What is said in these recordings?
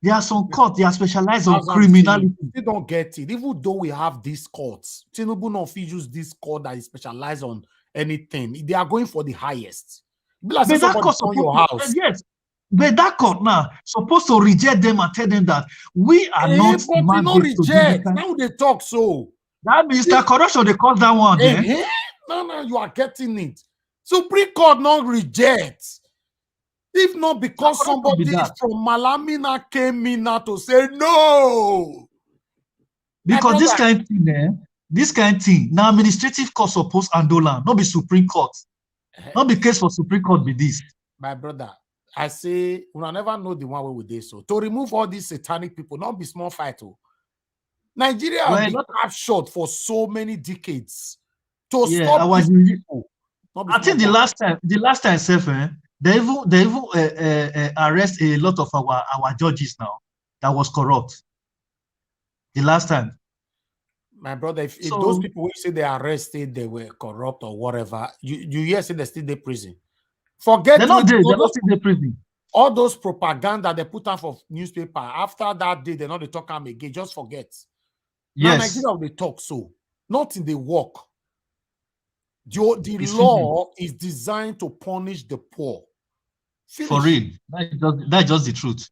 There are some courts, they are specialized on As I'm criminality. saying, they don't get it. Even though we have these courts, Tinubu not use this court that is specialized on anything. They are going for the highest. Be like say But that somebody court on your supposed house. yes. But that court now supposed to reject them and tell them that we are not But they no mandated to do this reject. kind. Now they talk so. That means that corruption, they call that one then. No, you are getting it. Supreme Court not reject. If not because somebody from Malamina came in now to say no. Because this kind of thing, now administrative court suppose Andola, not be Supreme Court. Not be case for Supreme Court be this. My brother, I say, we will never know the one way with this. So to remove all these satanic people, not be small fight. Nigeria has been cut short for so many decades. To stop these people. I think the last time, they even arrest a lot of our judges now that was corrupt. The last time. My brother, if those people who say they arrested, they were corrupt or whatever, you hear say they still in prison. Forget they're not still in prison. All those propaganda they put out for newspaper after that day, they're not they talk them again. Just forget. Yes. Now Nigeria they talk so, not in the work. The law is designed to punish the poor. Finish. For real. That's just the truth.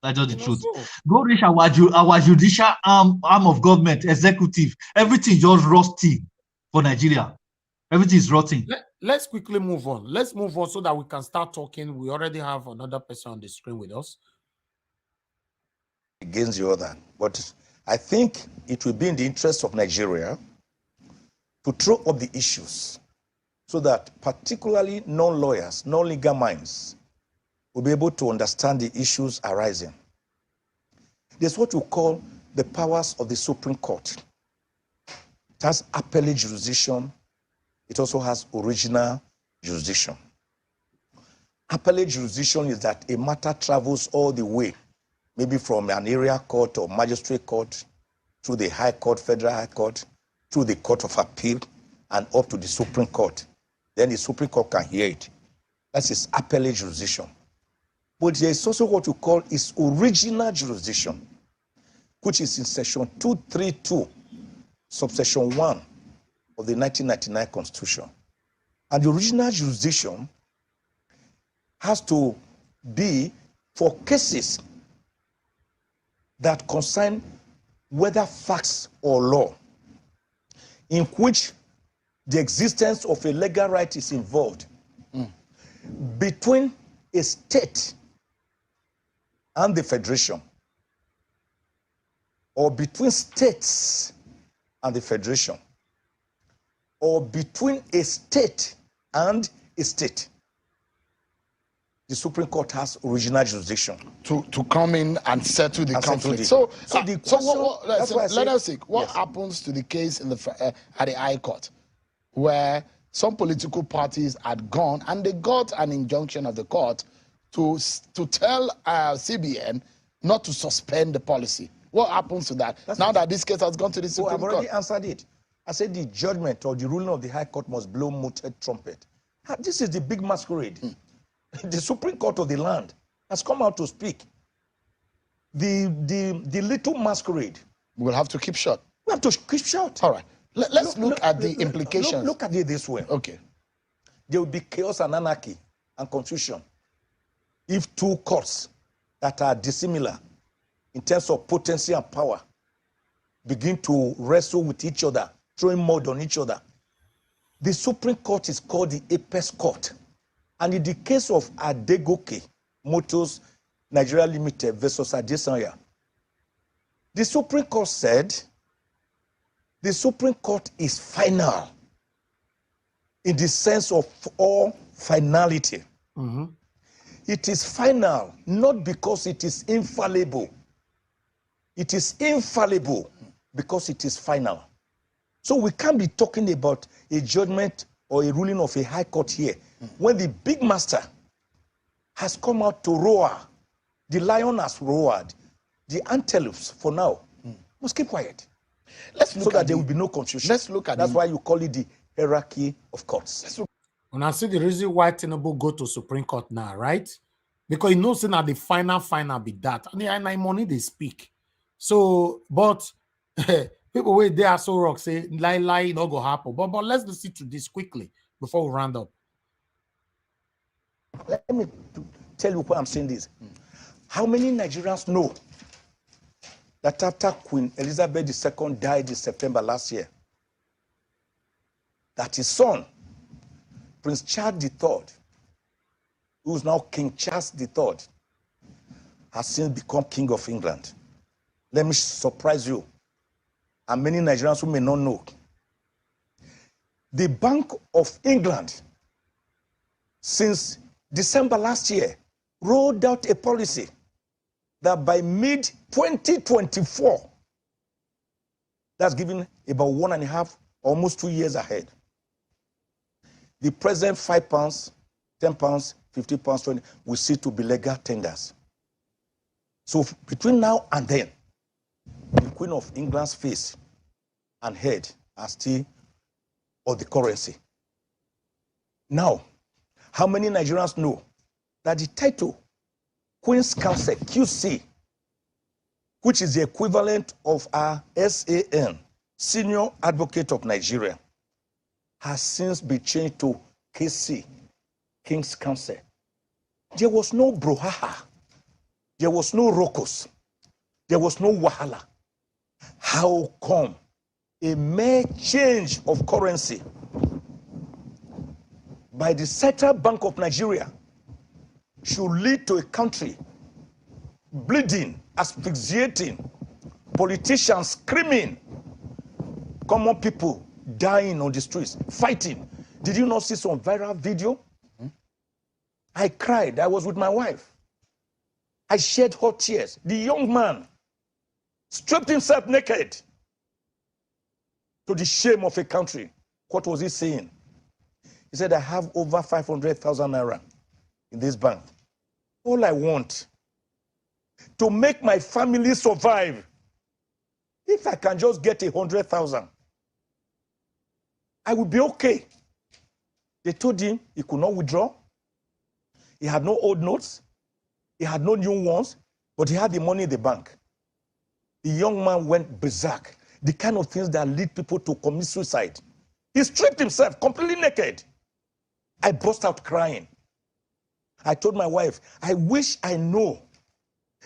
That's just the truth. Go reach our judicial arm of government, executive. Everything just rusty for Nigeria. Everything is rotting. Let's quickly move on. Let's move on so that we can start talking. We already have another person on the screen with us. Against the other. But I think it will be in the interest of Nigeria to throw up the issues so that particularly non-lawyers, non-legal minds will be able to understand the issues arising. There's what we call the powers of the Supreme Court. It has appellate jurisdiction. It also has original jurisdiction. Appellate jurisdiction is that a matter travels all the way, maybe from an area court or magistrate court, through the High Court, Federal High Court, through the Court of Appeal, and up to the Supreme Court. Then the Supreme Court can hear it. That's its appellate jurisdiction. But there is also what we call its original jurisdiction, which is in section 232, subsection 1 of the 1999 Constitution. And the original jurisdiction has to be for cases that concern whether facts or law, in which the existence of a legal right is involved between a state and the federation, or between states and the federation, or between a state and a state. The Supreme Court has original jurisdiction to come in and settle the conflict. Let us see what happens to the case in at the High Court, where some political parties had gone and they got an injunction of the court to tell CBN not to suspend the policy. What happens to that now that this case has gone to the Supreme Court? I've already answered it. I said the judgment or the ruling of the High Court must blow muted trumpet. This is the big masquerade. The Supreme Court of the land has come out to speak. The little masquerade. We'll have to keep short. We have to keep short. All right. Let's look at the implications. Look at it this way. Okay. There will be chaos and anarchy and confusion if two courts that are dissimilar in terms of potency and power begin to wrestle with each other, throwing mud on each other. The Supreme Court is called the apex court. And in the case of Adegoke Motors Nigeria Limited versus Adesanya, the Supreme Court said the Supreme Court is final in the sense of all finality. It is final not because it is infallible. It is infallible because it is final. So we can't be talking about a judgment or a ruling of a high court here when the big master has come out to roar. The lion has roared. The antelopes, for now, must keep quiet. Let's look so that there will be no confusion. Let's look at That's why you call it the hierarchy of courts. When I see the reason why Tinubu go to Supreme Court now, right? because you know, saying that the final be that, and money they speak. So, but people wait there so rock say lie not go happen. But let's listen to this quickly before we round up. Let me tell you why I'm saying this. How many Nigerians know that after Queen Elizabeth II died in September last year, that his son, Prince Charles III, who is now King Charles III, has since become King of England? Let me surprise you, and many Nigerians who may not know. The Bank of England, since December last year, rolled out a policy that by mid-2024, that's giving about 1.5, almost 2 years ahead, the present £5, £10, £50, 20 will see to be legal tenders. So between now and then, the Queen of England's face and head are still of the currency. Now, how many Nigerians know that the title Queen's Counsel, QC, which is the equivalent of our SAN, Senior Advocate of Nigeria, has since been changed to KC, King's Counsel? There was no brouhaha. There was no rokos. There was no wahala. How come a mere change of currency by the Central Bank of Nigeria should lead to a country bleeding, asphyxiating, politicians screaming, common people dying on the streets, fighting? Did you not see some viral video? I cried. I was with my wife. I shed hot tears. The young man stripped himself naked to the shame of a country. What was he saying? He said, I have over 500,000 naira in this bank. All I want to make my family survive, if I can just get 100,000, I will be okay. They told him he could not withdraw. He had no old notes. He had no new ones, but he had the money in the bank. The young man went berserk. The kind of things that lead people to commit suicide. He stripped himself completely naked. I burst out crying. I told my wife, I wish I know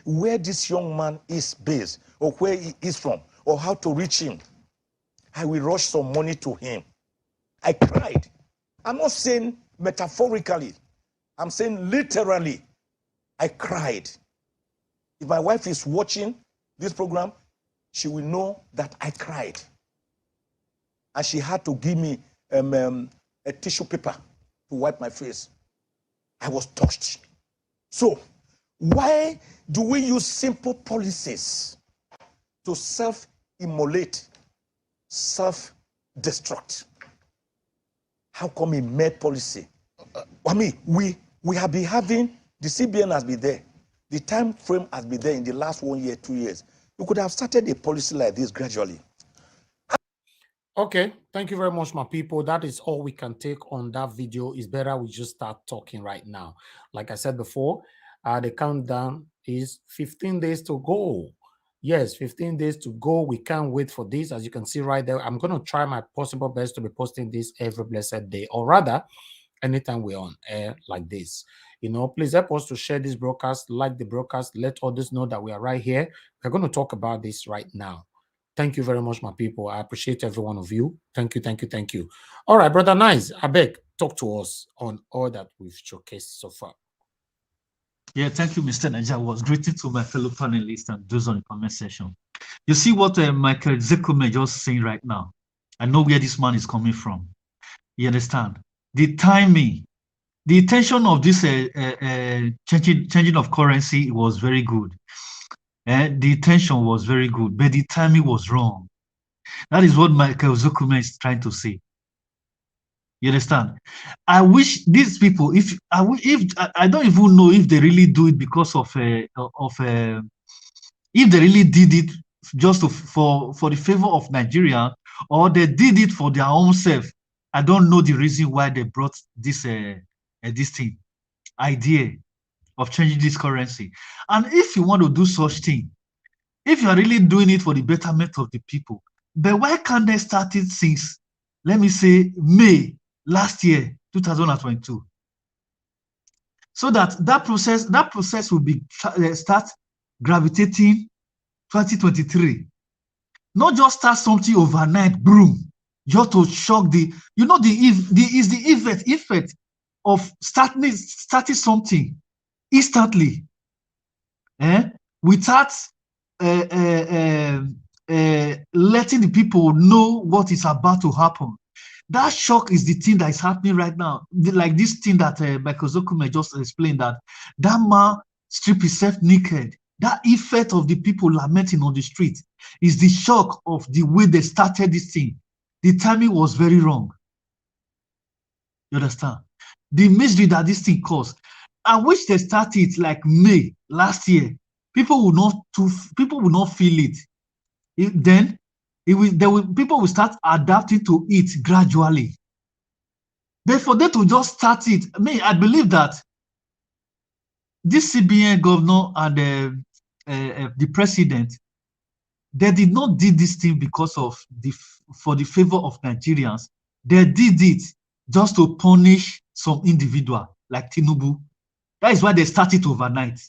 where this young man is based, or where he is from, or how to reach him. I will rush some money to him. I cried. I'm not saying metaphorically. I'm saying literally. I cried. If my wife is watching this program, she will know that I cried. And she had to give me a tissue paper to wipe my face. I was touched. So, why do we use simple policies to self-immolate, self-destruct? How come a mere policy? I mean, we have been having, the CBN has been there. The time frame has been there in the last 1 year, 2 years. We could have started a policy like this gradually. Okay, thank you very much, my people. That is all we can take on that video. It's better we just start talking right now. Like I said before, the countdown is 15 days to go. Yes, 15 days to go. We can't wait for this. As you can see right there, I'm going to try my possible best to be posting this every blessed day, or rather, anytime we're on air like this. You know, please help us to share this broadcast, like the broadcast, let others know that we are right here. We're going to talk about this right now. Thank you very much, my people. I appreciate every one of you. Thank you, thank you, thank you. All right, Brother Nice, I beg, talk to us on all that we've showcased so far. Yeah, thank you, Mr. Naja. Was greeting to my fellow panelists and those on the comment section. You see what Michael Ozekhome just saying right now. I know where this man is coming from. You understand? The timing, the intention of this changing of currency was very good. The intention was very good, but the timing was wrong. That is what Michael Ozekhome is trying to say. You understand? I wish these people, if I don't even know if they really do it because of if they really did it just for the favor of Nigeria, or they did it for their own self. I don't know the reason why they brought this this thing idea. of changing this currency. And if you want to do such thing, if you are really doing it for the betterment of the people, but why can't they start it since, let me say, May last year, 2022? So that process will be start gravitating 2023. Not just start something overnight, boom, just to shock the, the effect of starting something instantly, without letting the people know what is about to happen. That shock is the thing that is happening right now. Like this thing that Michael Ozekhome just explained, that man strip himself naked. That effect of the people lamenting on the street is the shock of the way they started this thing. The timing was very wrong. You understand? The misery that this thing caused. I wish they started like May last year. People will not feel it. Then people will start adapting to it gradually. But for them to just start it, I believe that this CBN governor and the president, they did not do this thing because of for the favor of Nigerians. They did it just to punish some individual like Tinubu. That is why they started overnight.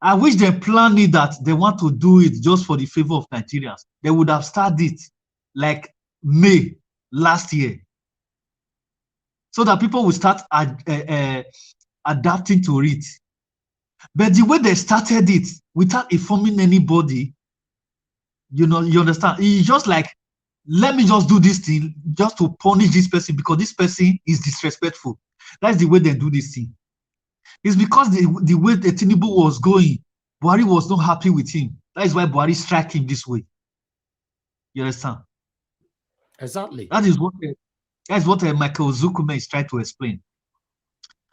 I wish they planned it that they want to do it just for the favor of Nigerians. They would have started it like May last year, so that people will start adapting to it. But the way they started it without informing anybody, you understand? It's just like, let me just do this thing just to punish this person because this person is disrespectful. That's the way they do this thing. It's because the way the Tinubu was going, Buhari was not happy with him. That is why Buhari struck him this way. You understand? Exactly. That is what Michael Ozekhome is trying to explain.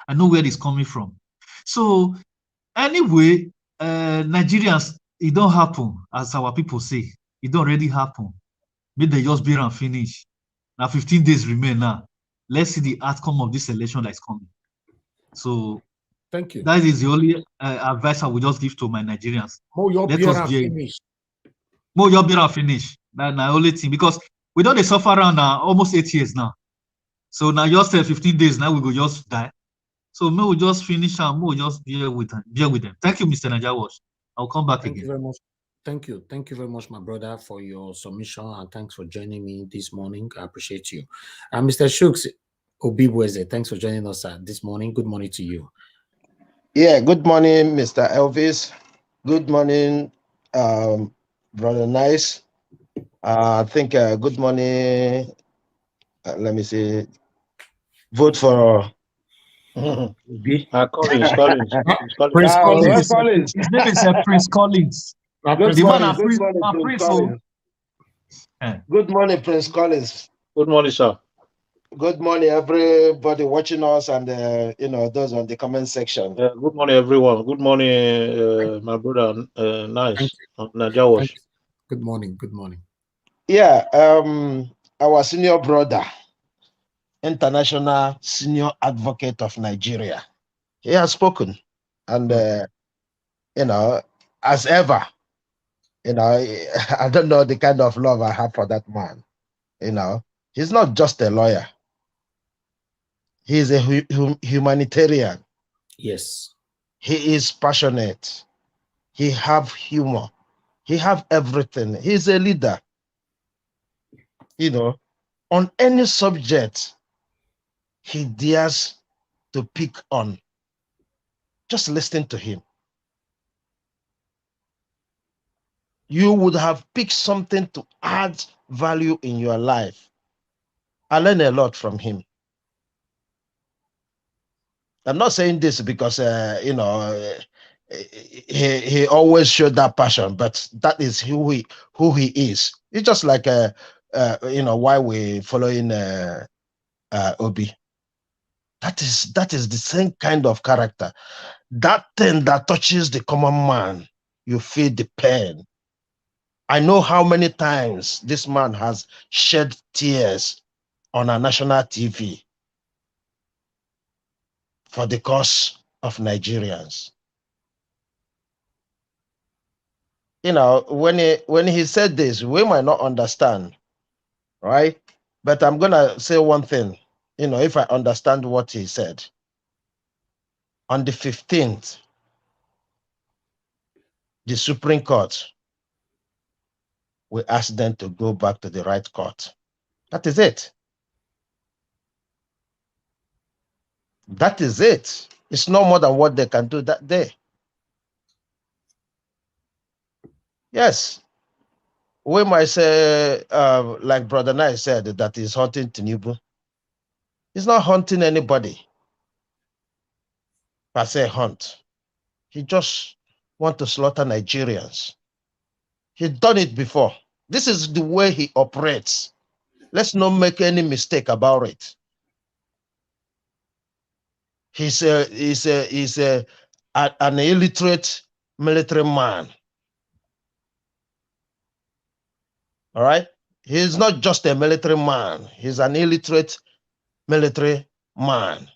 I know where it's coming from. So anyway, Nigerians, it don't happen, as our people say. It don't already happen. Maybe they just beat and finish. Now 15 days remain now. Let's see the outcome of this election that is coming. So thank you. That is the only advice I will just give to my Nigerians. Let us finish. More your beer and finish. That's the only thing, because we don't suffer around almost 8 years now. So now just 15 days now we go just die. So may we just finish and we'll just bear with them. Thank you, Mr. Najawash. I'll come back again. Thank you very much. Thank you. Thank you very much, my brother, for your submission, and thanks for joining me this morning. I appreciate you. And Mr. Shooks Obibweze, thanks for joining us this morning. Good morning to you. Yeah, good morning, Mr. Elvis. Good morning, Brother Nice. I think good morning. Let me see. Vote for Collins. Prince Collins. His name is Prince Collins. Good morning, Prince Collins. Good morning, Prince Collins. Good morning, sir. Good morning, everybody watching us, and those on the comment section. Good morning, everyone. Good morning, my brother. Nice, Najawash. Good morning. Good morning. Yeah, our senior brother, international senior advocate of Nigeria, he has spoken, and as ever, I don't know the kind of love I have for that man. He's not just a lawyer. He is a humanitarian. Yes. He is passionate. He have humor. He have everything. He's a leader. On any subject he dares to pick on, just listen to him. You would have picked something to add value in your life. I learned a lot from him. I'm not saying this because he always showed that passion, but that is who he is. It's just like why we following Obi. That is the same kind of character. That thing that touches the common man, you feel the pain. I know how many times this man has shed tears on a national TV for the cause of Nigerians. You know, when he said this, we might not understand, right? But I'm gonna say one thing, you know, if I understand what he said. On the 15th, the Supreme Court will ask them to go back to the right court. That is it. That is it. It's no more than what they can do that day. Yes. We might say, like Brother Nye said, that he's hunting Tinubu. He's not hunting anybody. Per se hunt. He just wants to slaughter Nigerians. He's done it before. This is the way he operates. Let's not make any mistake about it. He's an illiterate military man. All right? He's not just a military man. He's an illiterate military man.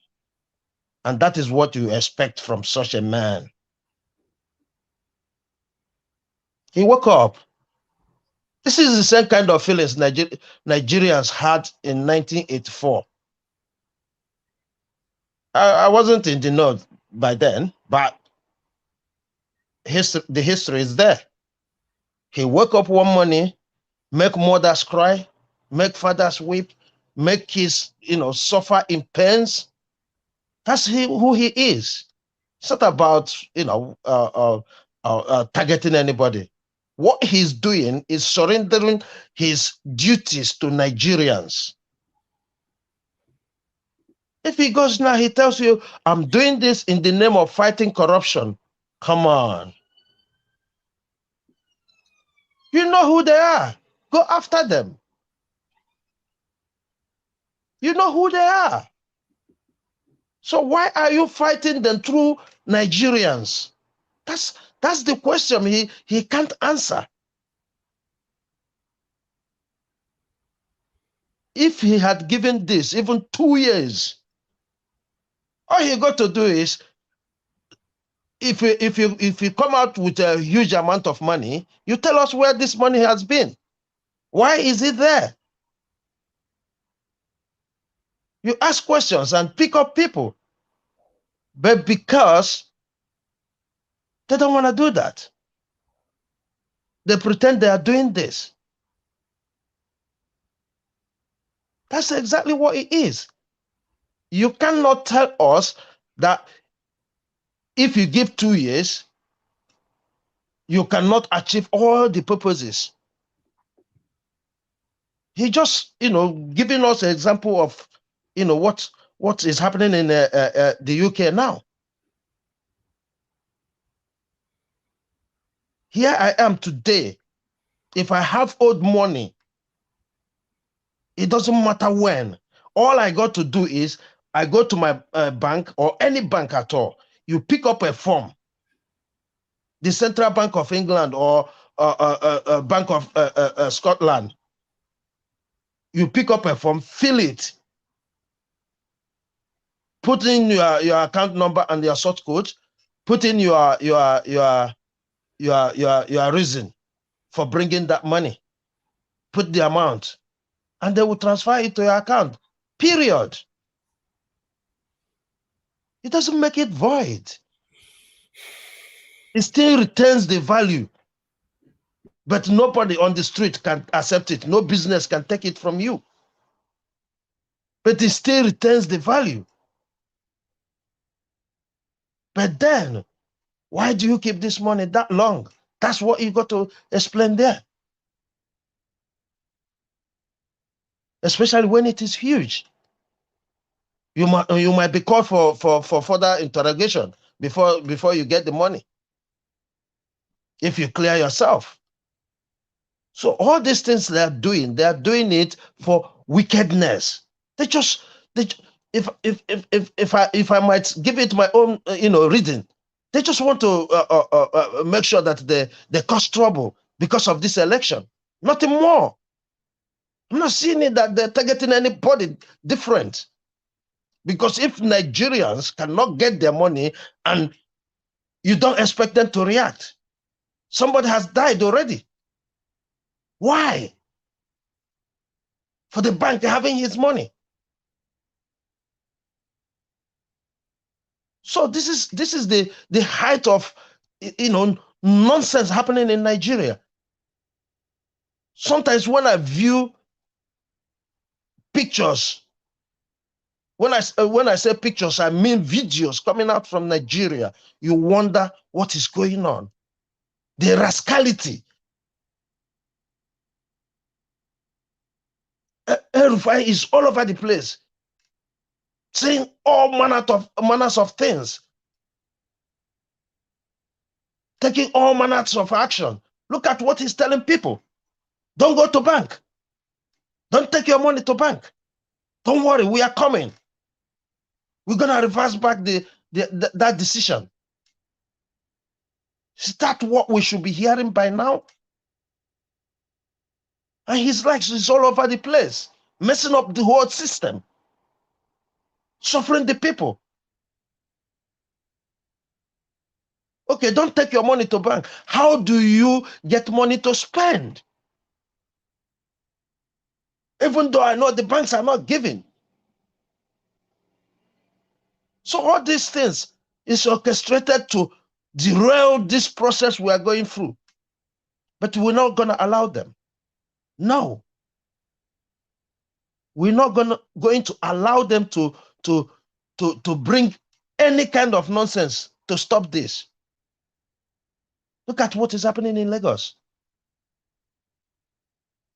And that is what you expect from such a man. He woke up. This is the same kind of feelings Nigerians had in 1984. I wasn't in the know by then, but the history is there. He woke up one morning, make mothers cry, make fathers weep, make kids, suffer in pains. That's who he is. It's not about, targeting anybody. What he's doing is surrendering his duties to Nigerians. If he goes now, he tells you, I'm doing this in the name of fighting corruption. Come on. You know who they are. Go after them. You know who they are. So why are you fighting them through Nigerians? That's the question he can't answer. If he had given this even 2 years, all he got to do is, if you come out with a huge amount of money, you tell us where this money has been. Why is it there? You ask questions and pick up people. But because they don't want to do that, they pretend they are doing this. That's exactly what it is. You cannot tell us that if you give 2 years, you cannot achieve all the purposes. He just, giving us an example of, what is happening in the UK now. Here I am today. If I have owed money, it doesn't matter when. All I got to do is I go to my bank or any bank at all. You pick up a form. The Central Bank of England or Bank of Scotland. You pick up a form, fill it, put in your account number and your sort code, put in your reason for bringing that money, put the amount, and they will transfer it to your account. Period. It doesn't make it void. It still retains the value. But nobody on the street can accept it. No business can take it from you. But it still retains the value. But then, why do you keep this money that long? That's what you got to explain there. Especially when it is huge. You might be called for further interrogation before you get the money. If you clear yourself. So all these things they are doing it for wickedness. If I might give it my own reading, they just want to make sure that they cause trouble because of this election. Nothing more. I'm not seeing it that they're targeting anybody different. Because if Nigerians cannot get their money and you don't expect them to react, somebody has died already. Why? For the bank having his money. So this is the height of, you know, nonsense happening in Nigeria. Sometimes when I view pictures, when I say pictures, I mean videos coming out from Nigeria, you wonder what is going on. The rascality. El-Rufai is all over the place, saying all manners of things, taking all manners of action. Look at what he's telling people. Don't go to bank. Don't take your money to bank. Don't worry, we are coming. We're going to reverse back that decision. Is that what we should be hearing by now? And his likes is all over the place, messing up the whole system, suffering the people. Okay, don't take your money to bank. How do you get money to spend? Even though I know the banks are not giving. So all these things is orchestrated to derail this process we are going through. But we're not going to allow them. No. We're not going to allow them to bring any kind of nonsense to stop this. Look at what is happening in Lagos.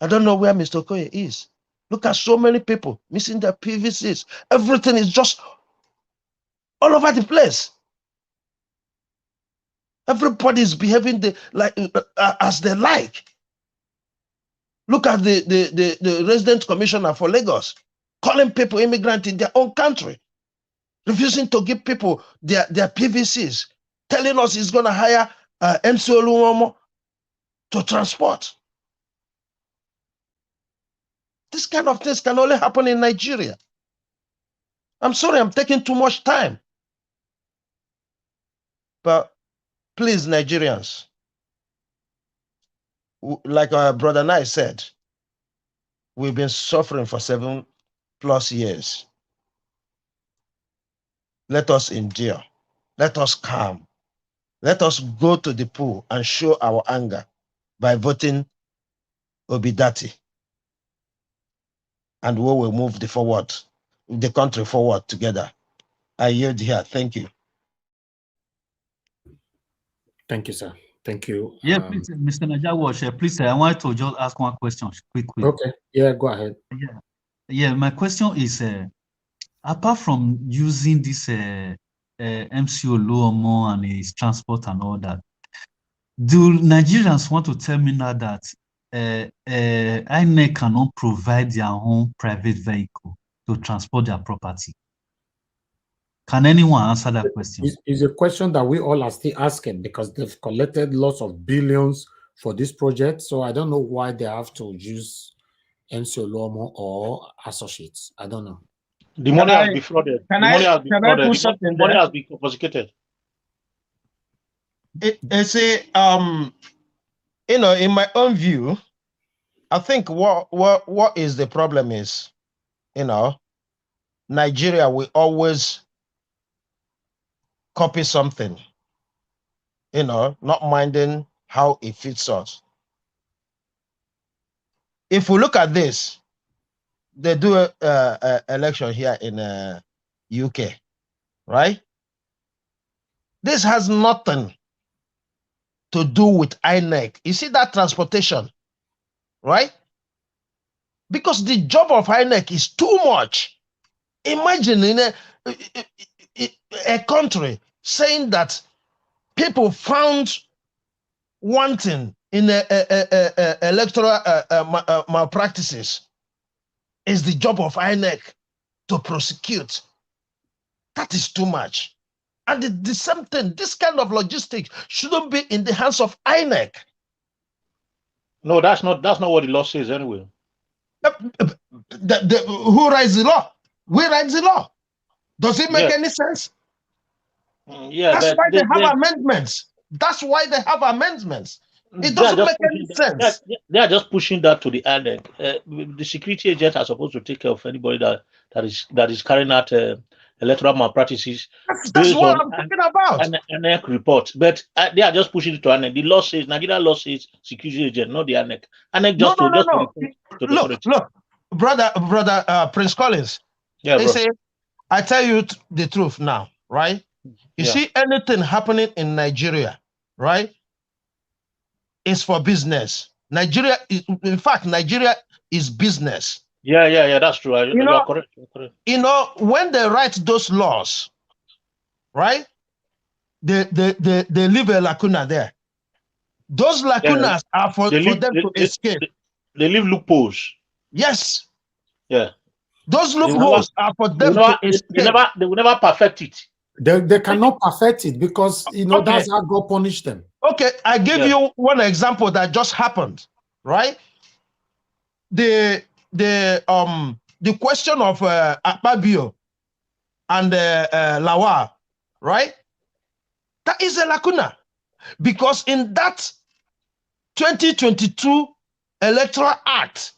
I don't know where Mr. Okoye is. Look at so many people missing their PVCs. Everything is just all over the place. Everybody is behaving as they like. Look at the resident commissioner for Lagos, calling people immigrants in their own country, refusing to give people their PVCs, telling us he's going to hire MC Oluwomo to transport. This kind of things can only happen in Nigeria. I'm sorry, I'm taking too much time. But please, Nigerians, like our brother Nai said, we've been suffering for 7+ years. Let us endure. Let us calm. Let us go to the pool and show our anger by voting Obidati. And we will move the country forward together. I yield here. Thank you. Thank you, sir. Thank you. Yeah, please, Mr. Najawash, please, I want to just ask one question quick. Okay, yeah, go ahead. Yeah, my question is, apart from using this MC Oluwomo and his transport and all that, do Nigerians want to tell me now that INEC cannot provide their own private vehicle to transport their property? Can anyone answer that question? It's a question that we all are still asking because they've collected lots of billions for this project. So I don't know why they have to use MC Oluwomo or associates. I don't know. The money has been frauded. The money has been frauded. The money has been confiscated. It's you know, in my own view, I think what is the problem is, you know, Nigeria will always copy something, you know, not minding how it fits us. If we look at this, they do a election here in UK, right? This has nothing to do with INEC. You see that transportation, right? Because the job of INEC is too much. Imagine in a country saying that people found wanting in electoral malpractices is the job of INEC to prosecute. That is too much. And the same thing, this kind of logistics shouldn't be in the hands of INEC. No, that's not what the law says anyway. Who writes the law? We write the law. Does it make any sense? Yeah, that's why they have amendments. That's why they have amendments. It doesn't make any sense. They are just pushing that to the end. The security agents are supposed to take care of anybody that is carrying out electoral malpractices. That's what I'm talking about. ANEC report, but they are just pushing it to ANEC. The law says Nigeria law says security agent, not the ANEC. ANEC just Look, brother Prince Collins. Yeah, they say, I tell you the truth now, right? You see anything happening in Nigeria, right? It's for business. Nigeria is business. Yeah, that's true. You are correct. You know, when they write those laws, right? They leave a lacuna there. Those lacunas are for them to escape. They leave loopholes. Yes. Yeah. Those loopholes are for them to escape. They will never perfect it. They cannot perfect it because that's how God punished them. Okay, I give you one example that just happened, right? The question of Akpabio and Lawal, right? That is a lacuna because in that 2022 Electoral Act,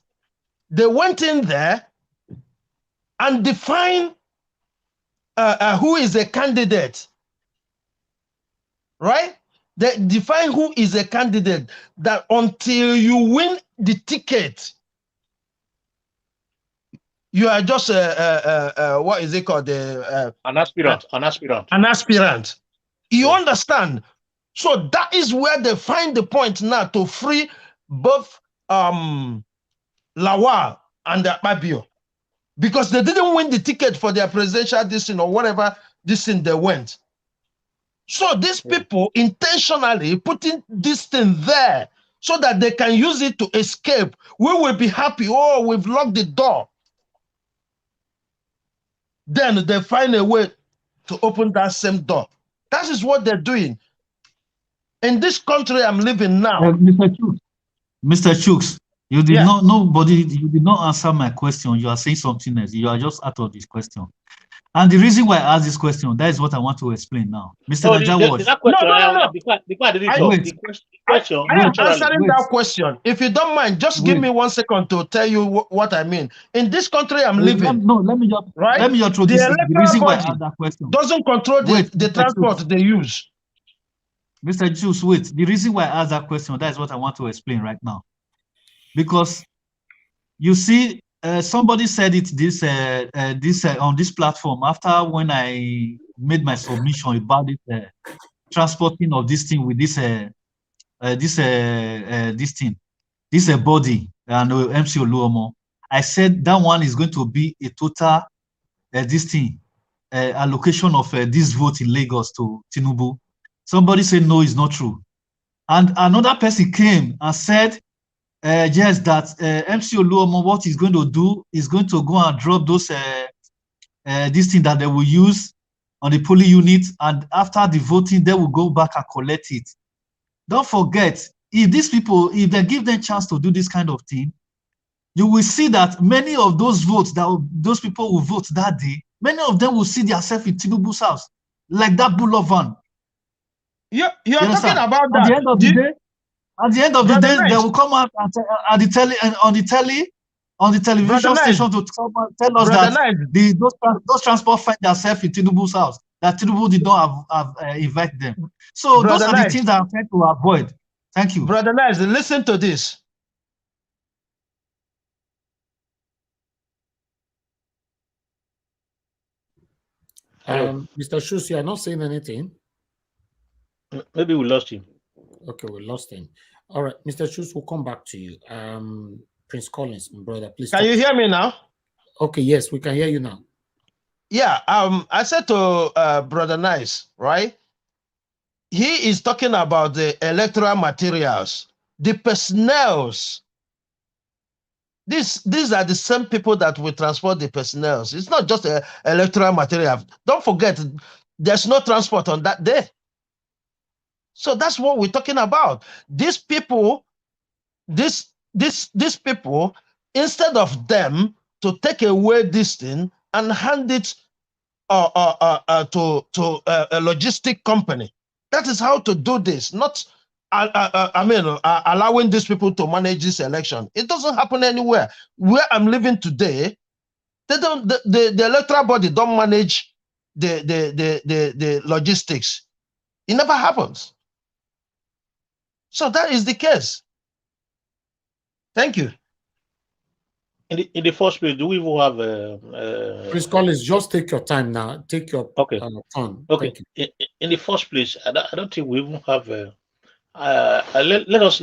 they went in there and defined who is a candidate, right? They define who is a candidate, that until you win the ticket, you are just what is it called? An aspirant. An aspirant. You understand? So that is where they find the point now to free both Lawal and Akpabio, because they didn't win the ticket for their presidential distance or whatever distance they went. So these people intentionally putting this thing there so that they can use it to escape. We will be happy. Oh, we've locked the door. Then they find a way to open that same door. That is what they're doing. In this country I'm living now. Mr. Chooks, you did you did not answer my question. You are saying something else. You are just out of this question. And the reason why I asked this question, that is what I want to explain now. Mr. No. I'm answering that question. If you don't mind, just give me 1 second to tell you what I mean. In this country I'm living. Let me just throw this. The reason why I asked that question doesn't control the transport they use. Mr. Juice, wait. The reason why I asked that question, that is what I want to explain right now. Because you see, somebody said it on this platform after when I made my submission about it, transporting of this thing with this body and MC Oluomo. I said that one is going to be a total allocation of this vote in Lagos to Tinubu. Somebody said no, it's not true, and another person came and said yes, that MC Oluomo, what he's going to do is going to go and drop those this thing that they will use on the polling unit, and after the voting, they will go back and collect it. Don't forget, if these people, if they give them chance to do this kind of thing, you will see that many of those votes that those people will vote that day, many of them will see themselves in Tinubu's house, like that Bull of Van. You're talking about that. At the end of the day, at the end of the day, they will come out and on the television station to tell us that those transport find themselves in Tinubu's house, that Tinubu did not have invite them. So those are the things that I'm trying to avoid. Thank you. Brother Nice, listen to this. Mr. Shus, you are not saying anything. Maybe we lost him. Okay, we lost him. All right, Mr. Shus, we'll come back to you. Prince Collins, my brother, please. Can you hear me now? Okay, yes, we can hear you now. Yeah, I said to Brother Nice, right? He is talking about the electoral materials, the personnels. These are the same people that will transport the personnels. It's not just electoral material. Don't forget, there's no transport on that day. So that's what we're talking about. These people, these people, instead of them to take away this thing and hand it to a logistic company. That is how to do this, not allowing these people to manage this election. It doesn't happen anywhere. Where I'm living today, they don't. The electoral body don't manage the logistics. It never happens. So that is the case. Thank you. In the first place, do we even have Please, Collins, just take your time now. Take your turn. Okay. In the first place, I don't think we even have. Let us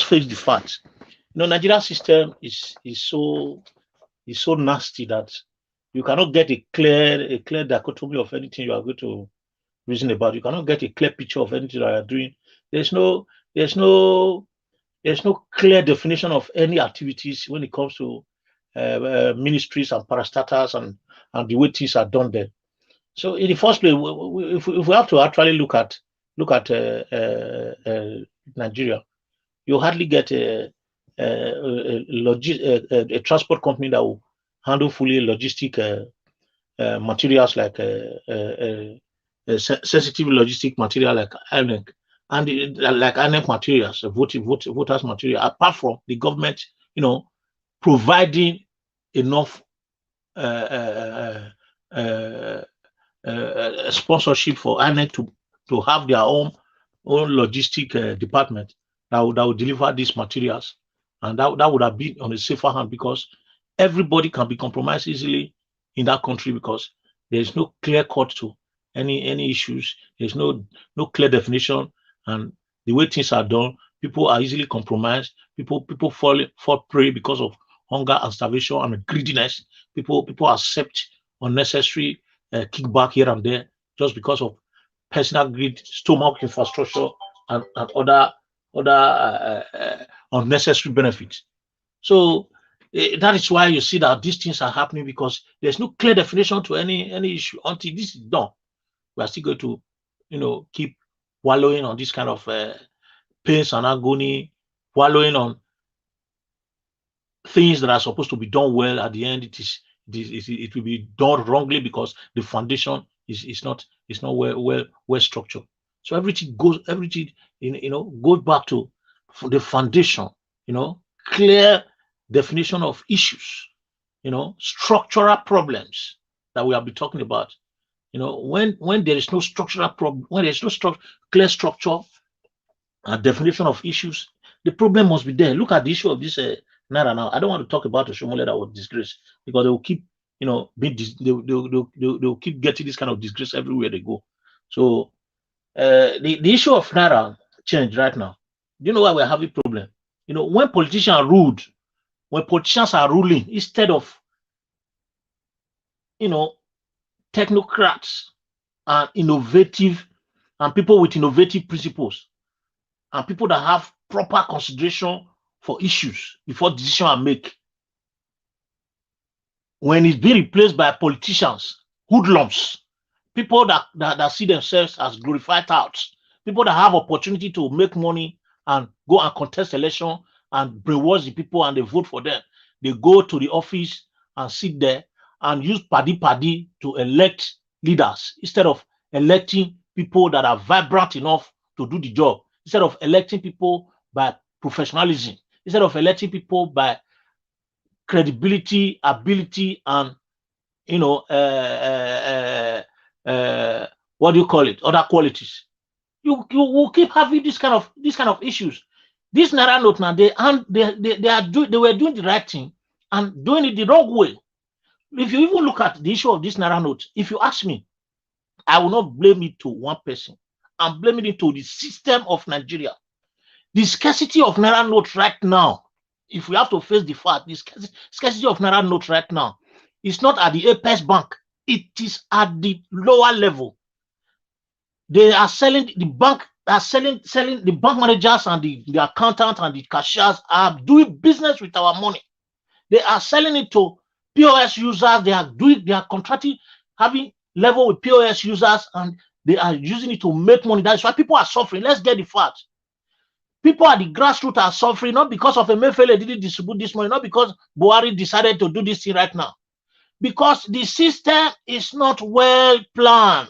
face the facts. You know, Nigerian system is so nasty that you cannot get a clear dichotomy of anything you are going to reason about. You cannot get a clear picture of anything that you are doing. There's no clear definition of any activities when it comes to ministries and parastatals and the way things are done there. So in the first place, if we have to actually look at Nigeria, you hardly get a transport company that will handle fully logistic materials like sensitive logistic material like INEC and like INEC materials, voters material. Apart from the government, you know, providing enough sponsorship for INEC to have their own logistic department that would deliver these materials, and that would have been on a safer hand, because everybody can be compromised easily in that country because there is no clear cut to any issues. There's no clear definition, and the way things are done, people are easily compromised. People fall prey because of hunger and starvation and greediness. People accept unnecessary kickback here and there just because of personal greed, stomach infrastructure, and other unnecessary benefits. So that is why you see that these things are happening, because there's no clear definition to any issue. Until this is done, we are still going to, you know, keep wallowing on this kind of pains and agony, wallowing on things that are supposed to be done well. At the end, it will be done wrongly because the foundation is not well structured. So everything goes back to the foundation, you know, clear definition of issues, you know, structural problems that we have been talking about. You know, when there is no structural problem, when there is no clear structure and definition of issues, the problem must be there. Look at the issue of this Naira now. I don't want to talk about the Shomole that was disgraced, because they will keep, you know, they'll keep getting this kind of disgrace everywhere they go. So the issue of Naira changed right now. Do you know why we're having a problem? You know, when politicians are ruling instead of, you know, technocrats and innovative and people with innovative principles and people that have proper consideration for issues before decisions are made, when it's being replaced by politicians, hoodlums, people that see themselves as glorified touts, people that have opportunity to make money and go and contest election and brainwash the people and they vote for them, they go to the office and sit there and use paddy to elect leaders instead of electing people that are vibrant enough to do the job, instead of electing people by professionalism, instead of electing people by credibility, ability, and, you know, what do you call it, other qualities. You will keep having this kind of issues. This Naira note now, they were doing the right thing and doing it the wrong way. If you even look at the issue of this Naira note, if you ask me, I will not blame it to one person. I'm blaming it to the system of Nigeria. The scarcity of Naira note right now, if we have to face the fact, the scarcity of Naira note right now is not at the Apex Bank. It is at the lower level. They are selling, the bank are selling the bank managers and the accountants and the cashiers are doing business with our money. They are selling it to POS users. They are contracting, having level with POS users, and they are using it to make money. That's why people are suffering. Let's get the facts. People at the grassroots are suffering, not because of Emefiele didn't distribute this money, not because Buhari decided to do this thing right now. because the system is not well planned.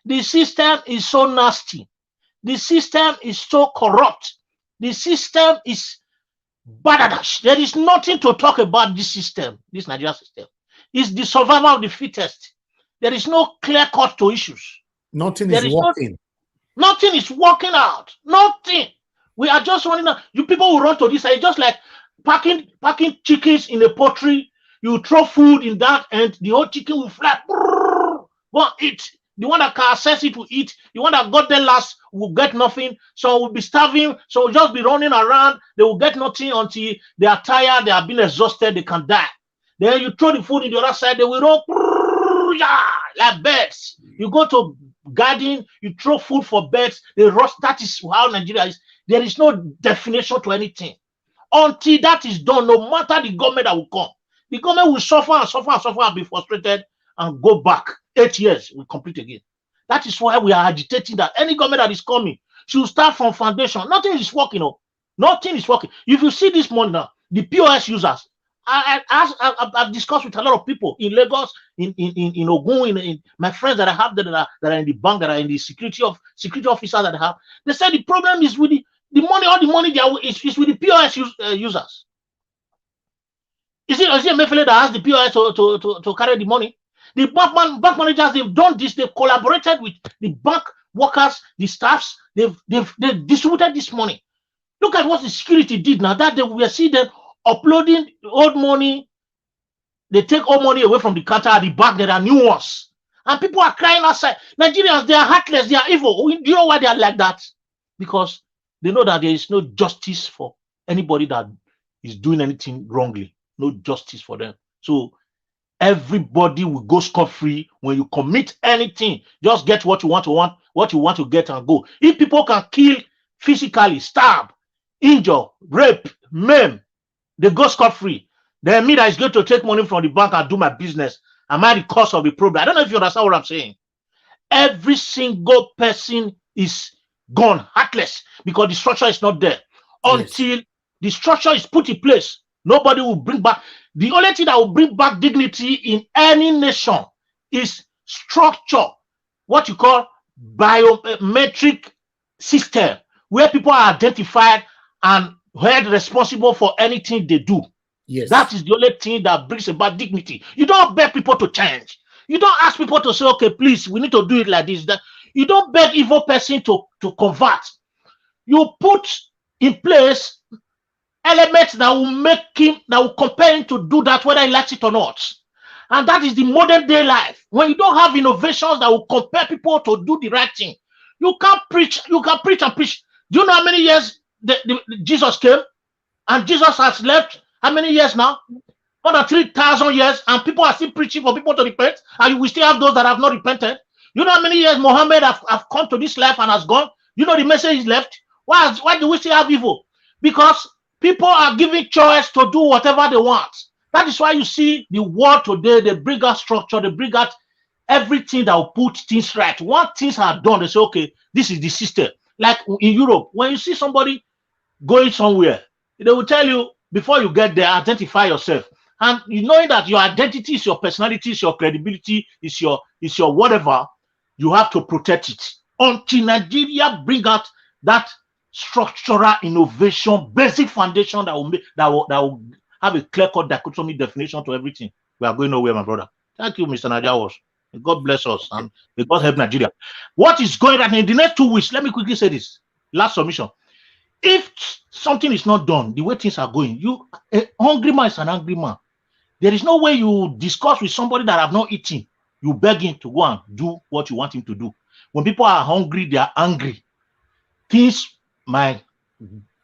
The system is so nasty. The system is so corrupt. The system is badadash. There is nothing to talk about this system, this Nigerian system. It's the survival of the fittest. There is no clear cut to issues. Nothing is working. Nothing is working out. Nothing. We are just running out. You people will run to this side, just like packing chickens in a poultry. You throw food in that, and the whole chicken will fly. Go eat. The one that can access it will eat. The one that got there last will get nothing. So will be starving. So will just be running around. They will get nothing until they are tired. They have been exhausted. They can die. Then you throw the food in the other side. They will run like birds. You go to garden. You throw food for birds. They rust. That is how Nigeria is. There is no definition to anything. Until that is done, no matter the government that will come, the government will suffer and suffer and suffer and be frustrated and go back. 8 years, we complete again. That is why we are agitating that any government that is coming should start from foundation. Nothing is working. No. Nothing is working. If you see this morning now, the POS users, I've discussed with a lot of people in Lagos, in Ogun, in my friends that I have that are in the bank, that are in the security officers that I have. They said the problem is with the money. All the money is with the POS users. Is it Mefele that has the POS to carry the money? The bank managers, they've done this. They've collaborated with the bank workers, the staffs. They've distributed this money. Look at what the security did now. That we see them uploading old money. They take old money away from the counter at the back. There are new ones, and people are crying outside. Nigerians, they are heartless. They are evil. Do you know why they are like that? Because they know that there is no justice for anybody that is doing anything wrongly. No justice for them. So everybody will go scot-free. When you commit anything, just get what you want to get and go. If people can kill physically, stab, injure, rape, maim, they go scot-free. Then me that is going to take money from the bank and do my business, am I the cause of the problem? I don't know if you understand what I'm saying. Every single person is gone, heartless, because the structure is not there. Until the structure is put in place, nobody will bring back. The only thing that will bring back dignity in any nation is structure, what you call biometric system, where people are identified and held responsible for anything they do. Yes. That is the only thing that brings about dignity. You don't beg people to change. You don't ask people to say, okay, please, we need to do it like this. That you don't beg evil person to convert. You put in place elements that will make him, that will compel him to do that, whether he likes it or not. And that is the modern day life. When you don't have innovations that will compel people to do the right thing, you can't preach. You can preach and preach. Do you know how many years Jesus came? And Jesus has left how many years now? More than 3,000 years, and people are still preaching for people to repent, and we still have those that have not repented. You know how many years Muhammad have come to this life and has gone? You know the message is left. Why do we still have evil? Because people are given choice to do whatever they want. That is why you see the world today, they bring out structure, they bring out everything that will put things right. Once things are done, they say, okay, this is the system. Like in Europe, when you see somebody going somewhere, they will tell you, before you get there, identify yourself. And you knowing that your identity is your personality, is your credibility, is your whatever, you have to protect it. Until Nigeria bring out that structural innovation, basic foundation that will have a clear-cut dichotomy definition to everything, we are going nowhere, my brother. Thank you, Mr. Nadia. God bless us and may God help Nigeria. What is going on in the next 2 weeks? Let me quickly say this. Last submission. If something is not done the way things are going, a hungry man is an angry man. There is no way you discuss with somebody that have not eaten. You beg him to go and do what you want him to do. When people are hungry, they are angry. Things might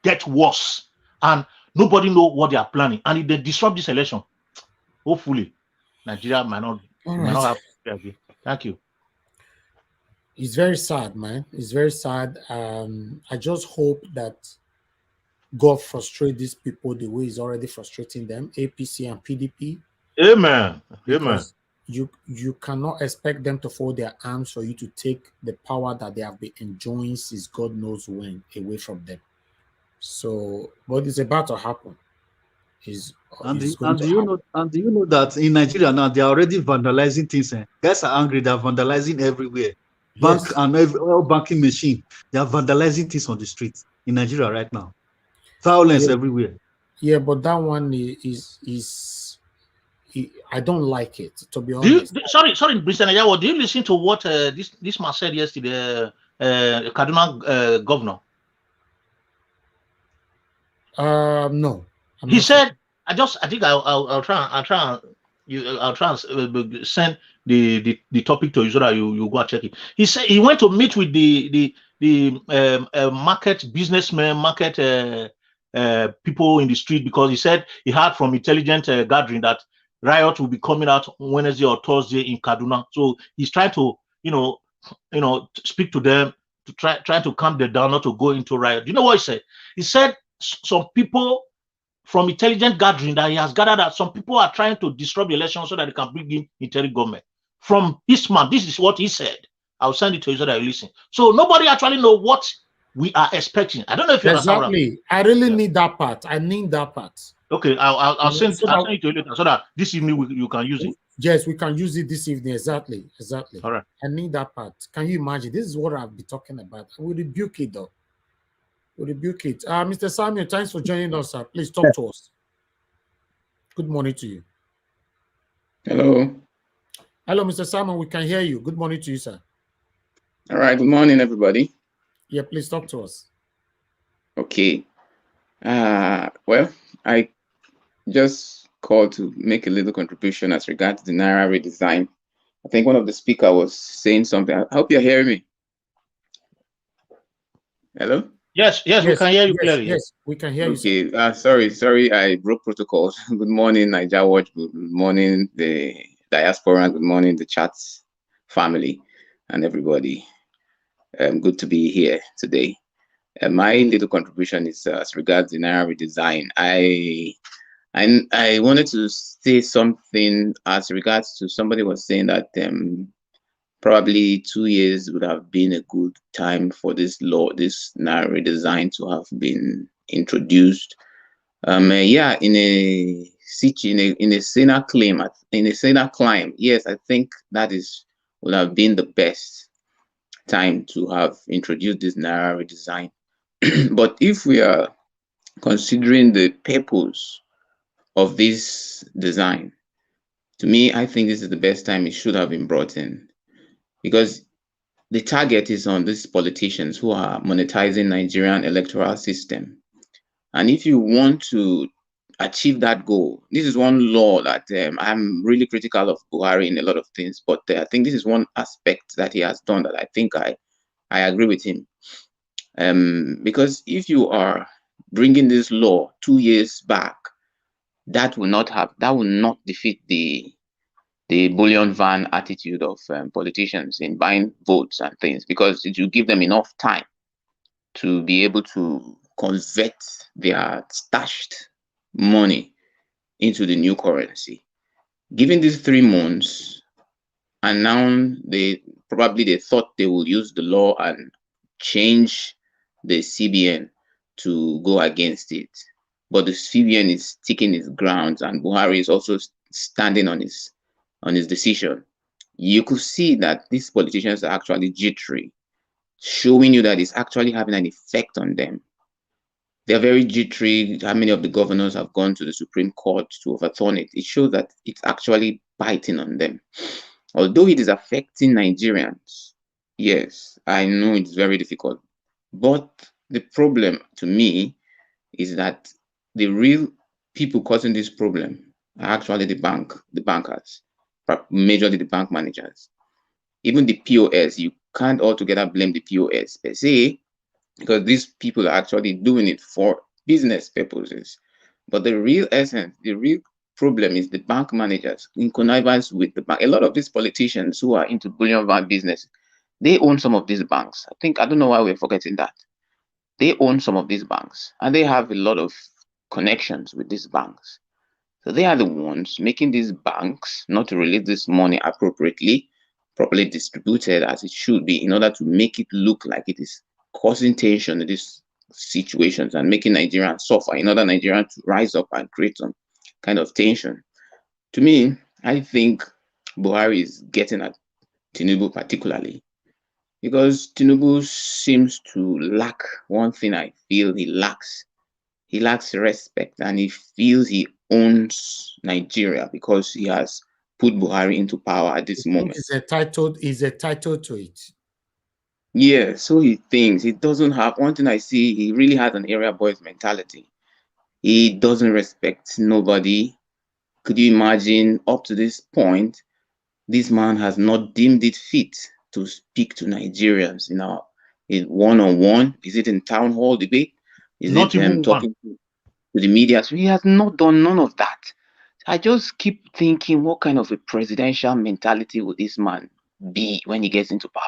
get worse, and nobody know what they are planning. And if they disrupt this election, hopefully, Nigeria might not have. Thank you. It's very sad, man. It's very sad. I just hope that God frustrate these people the way He's already frustrating them, APC and PDP. Amen. Amen. You cannot expect them to fold their arms for you to take the power that they have been enjoying since God knows when away from them. So, but it's about to happen. And do you know that in Nigeria now they are already vandalizing things? Guys are angry. They are vandalizing everywhere. Bank and all banking machine. They are vandalizing things on the streets in Nigeria right now. Violence everywhere. Yeah, but that one is I don't like it, to be honest. Sorry, Mr. Najawo, do you listen to what this man said yesterday, Kaduna governor? No. He said, I think I'll try and send the topic to you so that you go and check it. He said he went to meet with the market businessmen, market people in the street, because he said he heard from intelligent gathering that riot will be coming out Wednesday or Thursday in Kaduna. So he's trying to speak to them to try to calm them down, not to go into riot. You know what he said? He said some people from intelligent gathering that he has gathered that some people are trying to disrupt the election so that they can bring in interim government. From this man, this is what he said. I'll send it to you so that you listen. So nobody actually know what we are expecting. I don't know if you understand. Exactly. I really need that part. I need that part. Okay, I'll send it to you later so that this evening you can use it. Yes, we can use it this evening. Exactly. All right. I need that part. Can you imagine? This is what I'll be talking about. We rebuke it though. We rebuke it. Mr. Samuel, thanks for joining us, sir. Please talk to us. Good morning to you. Hello. Hello, Mr. Samuel. We can hear you. Good morning to you, sir. All right. Good morning, everybody. Yeah, please talk to us. Okay. Well, I just called to make a little contribution as regards the Naira redesign. I think one of the speakers was saying something. I hope you're hearing me. Hello? Yes, we can hear you clearly. Yes, we can hear you. Okay. Sorry, I broke protocols. Good morning, Naija Watch. Good morning, the diaspora. Good morning, the chats family and everybody. Good to be here today. My little contribution is as regards the Naira redesign. I wanted to say something as regards to somebody was saying that probably 2 years would have been a good time for this Naira redesign to have been introduced. Yeah, in a Senate climb, yes, I think that would have been the best time to have introduced this Naira redesign. But if we are considering the purpose of this design, to me, I think this is the best time it should have been brought in, because the target is on these politicians who are monetizing Nigerian electoral system. And if you want to achieve that goal, this is one law that I'm really critical of Buhari in a lot of things, but I think this is one aspect that he has done that I think I agree with him. Because if you are bringing this law 2 years back, that will not defeat the bullion van attitude of politicians in buying votes and things, because it will give them enough time to be able to convert their stashed money into the new currency. Given these 3 months, and now they thought they will use the law and change the CBN to go against it. But the CBN is sticking its grounds, and Buhari is also standing on his decision. You could see that these politicians are actually jittery, showing you that it's actually having an effect on them. They're very jittery. How many of the governors have gone to the Supreme Court to overturn it? It shows that it's actually biting on them. Although it is affecting Nigerians, yes, I know it's very difficult. But the problem to me is that the real people causing this problem are actually the bankers, majorly the bank managers. Even the POS, you can't altogether blame the POS per se, because these people are actually doing it for business purposes. But the real essence, the real problem is the bank managers in connivance with the bank. A lot of these politicians who are into bullion van business, they own some of these banks. I don't know why we're forgetting that. They own some of these banks, and they have a lot of connections with these banks. So they are the ones making these banks not to release this money appropriately, properly distributed as it should be, in order to make it look like it is causing tension in this situations and making Nigerians suffer in order Nigerians to rise up and create some kind of tension. To me, I think Buhari is getting at Tinubu particularly because Tinubu seems to lack one thing. I feel he lacks respect, and he feels he owns Nigeria because he has put Buhari into power at this moment. He's entitled to it. Yeah, so he thinks he doesn't have one thing I see, he really has an area boys mentality. He doesn't respect nobody. Could you imagine up to this point, this man has not deemed it fit to speak to Nigerians in one-on-one? Is it in town hall debate? Is not it even talking to the media? So he has not done none of that. I just keep thinking, what kind of a presidential mentality would this man be when he gets into power?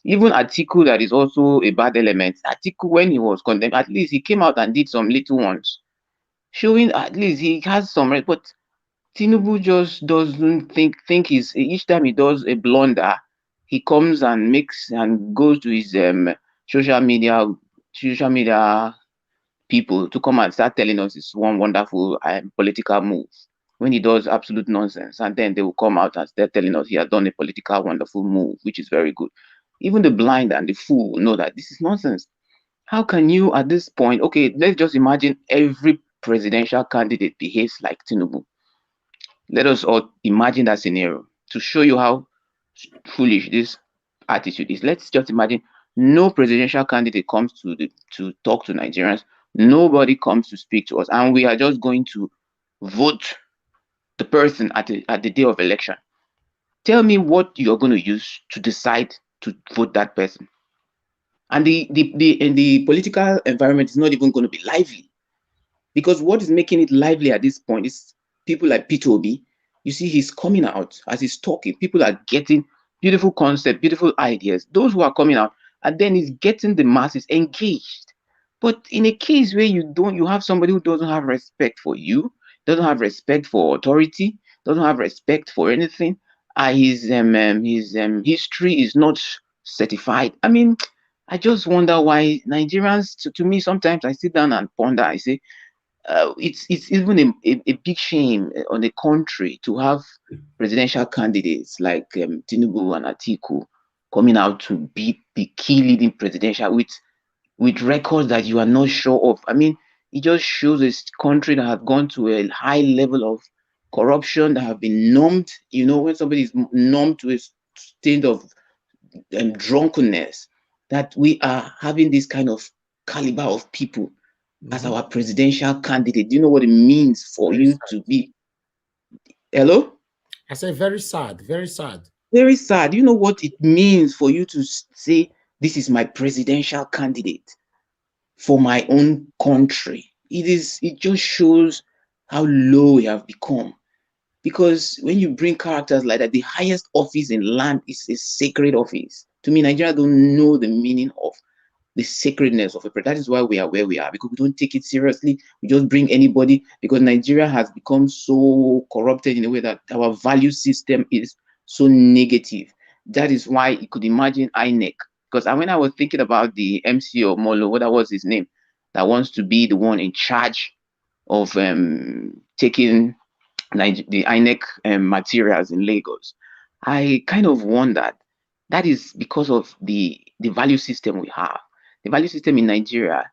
Even Atiku, that is also a bad element. Atiku, when he was condemned, at least he came out and did some little ones, showing at least he has some. But Tinubu just doesn't think he's, each time he does a blunder, he comes and makes and goes to his social media people to come and start telling us it's one wonderful political move when he does absolute nonsense, and then they will come out and start telling us he has done a political wonderful move, which is very good. Even the blind and the fool know that this is nonsense. How can you at this point, okay, let's just imagine every presidential candidate behaves like Tinubu. Let us all imagine that scenario to show you how foolish this attitude is. Let's just imagine no presidential candidate comes to talk to Nigerians. Nobody comes to speak to us, and we are just going to vote the person at the day of election. Tell me what you're going to use to decide to vote that person. And the political environment is not even going to be lively, because what is making it lively at this point is people like Peter Obi. You see, he's coming out as he's talking. People are getting beautiful concepts, beautiful ideas. Those who are coming out, and then he's getting the masses engaged. But in a case where you have somebody who doesn't have respect for you, doesn't have respect for authority, doesn't have respect for anything, his history is not certified. I mean, I just wonder why Nigerians. To me, sometimes I sit down and ponder. I say, it's even a big shame on the country to have presidential candidates like Tinubu and Atiku coming out to be the key leading presidential with records that you are not sure of. I mean, it just shows a country that have gone to a high level of corruption, that have been numbed. You know, when somebody is numbed to a state of drunkenness, that we are having this kind of caliber of people as our presidential candidate. Do you know what it means for very you sad. To be? Hello? I say very sad, very sad. Very sad. You know what it means for you to say, this is my presidential candidate for my own country. It just shows how low we have become. Because when you bring characters like that, the highest office in land is a sacred office. To me, Nigeria don't know the meaning of the sacredness of a prayer. That is why we are where we are, because we don't take it seriously. We just bring anybody, because Nigeria has become so corrupted in a way that our value system is so negative. That is why you could imagine INEC. Because when I was thinking about the MCO Molo, what was his name, that wants to be the one in charge of taking the INEC materials in Lagos, I kind of wondered. That is because of the value system we have. The value system in Nigeria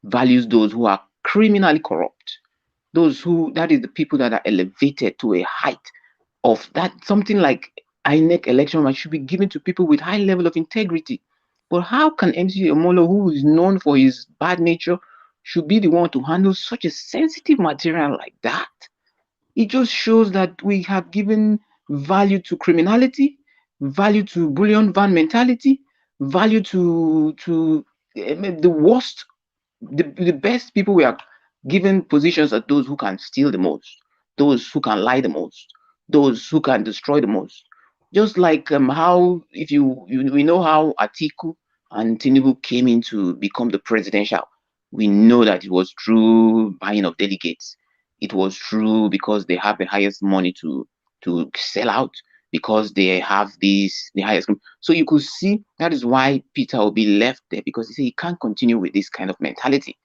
values those who are criminally corrupt, that is the people that are elevated to a height of that. Something like INEC election should be given to people with high level of integrity. But how can MC Omolo, who is known for his bad nature, should be the one to handle such a sensitive material like that? It just shows that we have given value to criminality, value to bullion van mentality, value to the worst, the best people. We are given positions are those who can steal the most, those who can lie the most, those who can destroy the most. Just like how, if we know how Atiku and Tinubu came in to become the presidential, we know that it was through buying of delegates. It was true because they have the highest money to sell out. because they have the highest. So you could see that is why Peter Obi left there, because he said he can't continue with this kind of mentality.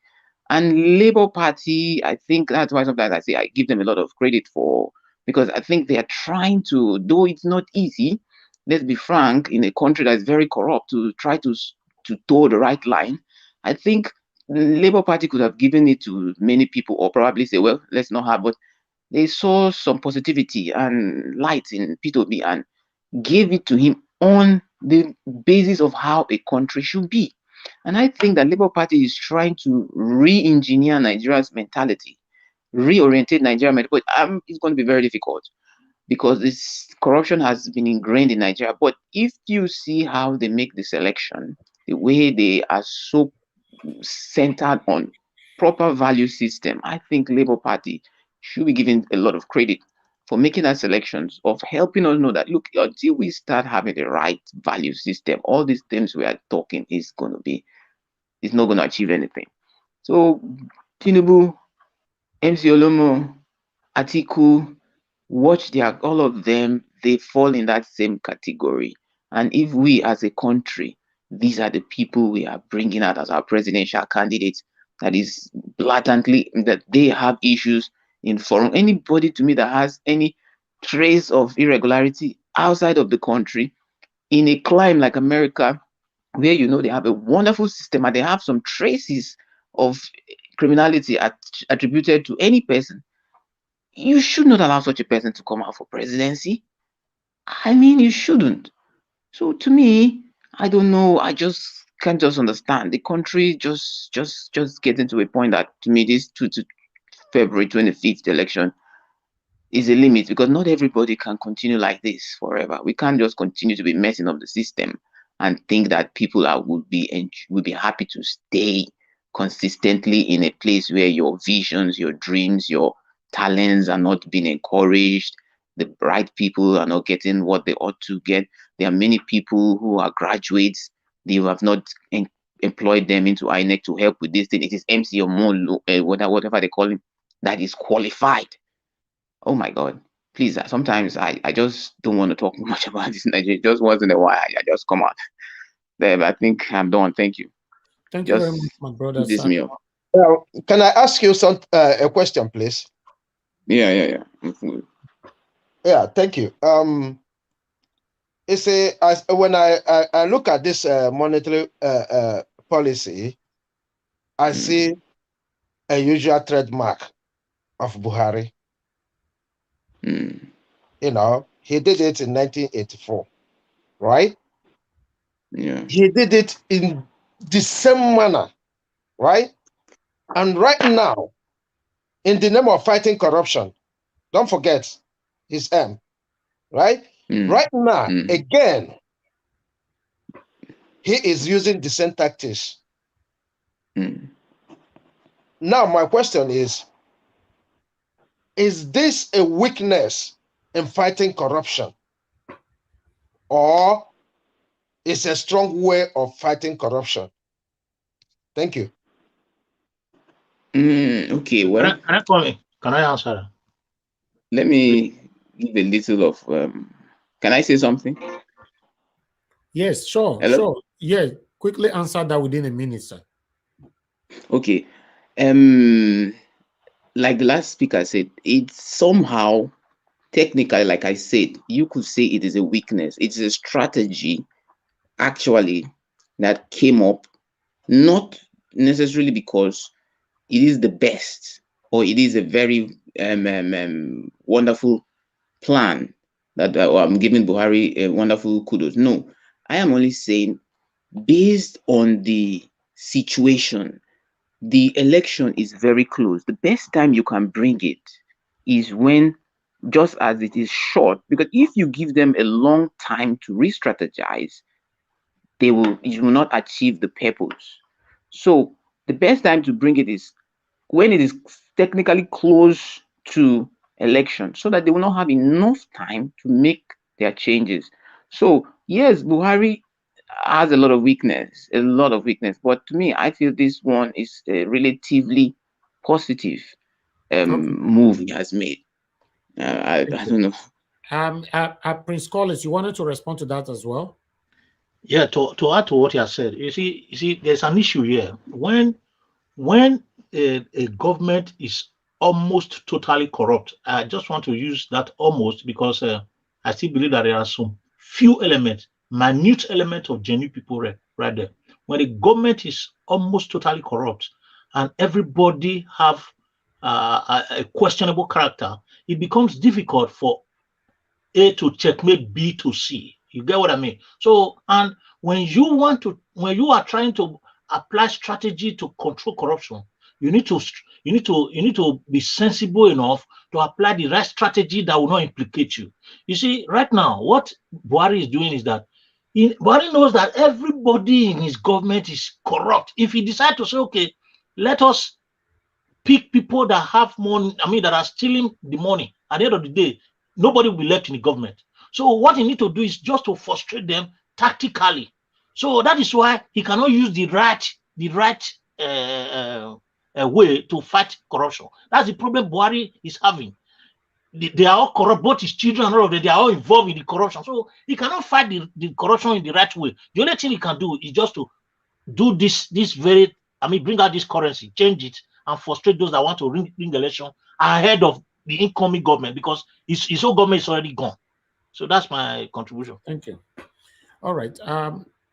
And Labour Party, I think that's why sometimes I say I give them a lot of credit for, because I think they are trying to, though it's not easy, let's be frank, in a country that is very corrupt, to try to toe the right line. I think the Labour Party could have given it to many people, or probably say, well, let's not have, but they saw some positivity and light in Peter Obi and gave it to him on the basis of how a country should be. And I think that Labour Party is trying to re-engineer Nigeria's mentality, reorientate Nigeria's mentality, but it's going to be very difficult because this corruption has been ingrained in Nigeria. But if you see how they make the selection, the way they are so centered on proper value system, I think Labour Party should be given a lot of credit for making that selections, of helping us know that, look, until we start having the right value system, all these things we are talking is not going to achieve anything. So Tinubu, MC Olomo, Atiku, watch all of them, they fall in that same category. And if we as a country, these are the people we are bringing out as our presidential candidates, that is blatantly that they have issues in foreign. Anybody to me that has any trace of irregularity outside of the country, in a climate like America, where they have a wonderful system and they have some traces of criminality attributed to any person, you should not allow such a person to come out for presidency. I mean, you shouldn't. So to me, I don't know. I just can't understand. The country just getting to a point that, to me, this February 25th election is a limit, because not everybody can continue like this forever. We can't just continue to be messing up the system and think that people would be happy to stay consistently in a place where your visions, your dreams, your talents are not being encouraged. The bright people are not getting what they ought to get. There are many people who are graduates. They have not employed them into INEC to help with this thing. It is MC or more, whatever they call him, that is qualified. Oh my God. Please, sometimes I just don't want to talk much about this in Nigeria. Just once in a while, I just come out. There, I think I'm done. Thank you. Thank you very much, my brother. Well, can I ask you a question, please? Yeah. Yeah, thank you. When I look at this monetary policy, I see a usual trademark of Buhari. He did it in 1984, right? Yeah. He did it in the same manner, right? And right now, in the name of fighting corruption, don't forget his aim, right? Right now, again, he is using the same tactics. Now, my question is this a weakness in fighting corruption, or is a strong way of fighting corruption? Thank you. Okay, well, can I answer? Let me give a little of. Can I say something? Yes, sure. Hello? Sure. Yeah, quickly answer that within a minute, sir. Okay. Like the last speaker said, it's somehow technically, like I said, you could say it is a weakness. It's a strategy, actually, that came up not necessarily because it is the best or it is a very wonderful plan that I'm giving Buhari a wonderful kudos. No, I am only saying, based on the situation, the election is very close. The best time you can bring it is when, just as it is short, because if you give them a long time to re-strategize, you will not achieve the purpose. So the best time to bring it is when it is technically close to election, so that they will not have enough time to make their changes. So yes, Buhari has a lot of weakness, but to me, I feel this one is a relatively positive move he has made. I don't know. Prince Collins, you wanted to respond to that as well? Yeah, to add to what he has said, you see, there's an issue here. When a government is almost totally corrupt, I just want to use that almost because I still believe that there are some few elements, minute elements of genuine people right there. When the government is almost totally corrupt and everybody have a questionable character, it becomes difficult for A to checkmate B to C. You get what I mean? So, and when you are trying to apply strategy to control corruption, you need to be sensible enough to apply the right strategy that will not implicate you. You see, right now, what Buhari is doing is that Buhari knows that everybody in his government is corrupt. If he decides to say, okay, let us pick people that have money, that are stealing the money, at the end of the day, nobody will be left in the government. So what he need to do is just to frustrate them tactically. So that is why he cannot use the right way to fight corruption. That's the problem Buhari is having. They are all corrupt, both his children and all of them, they are all involved in the corruption. So he cannot fight the corruption in the right way. The only thing he can do is just to do this very, bring out this currency, change it, and frustrate those that want to ring the election ahead of the incoming government, because his whole government is already gone. So that's my contribution. Thank you. All right.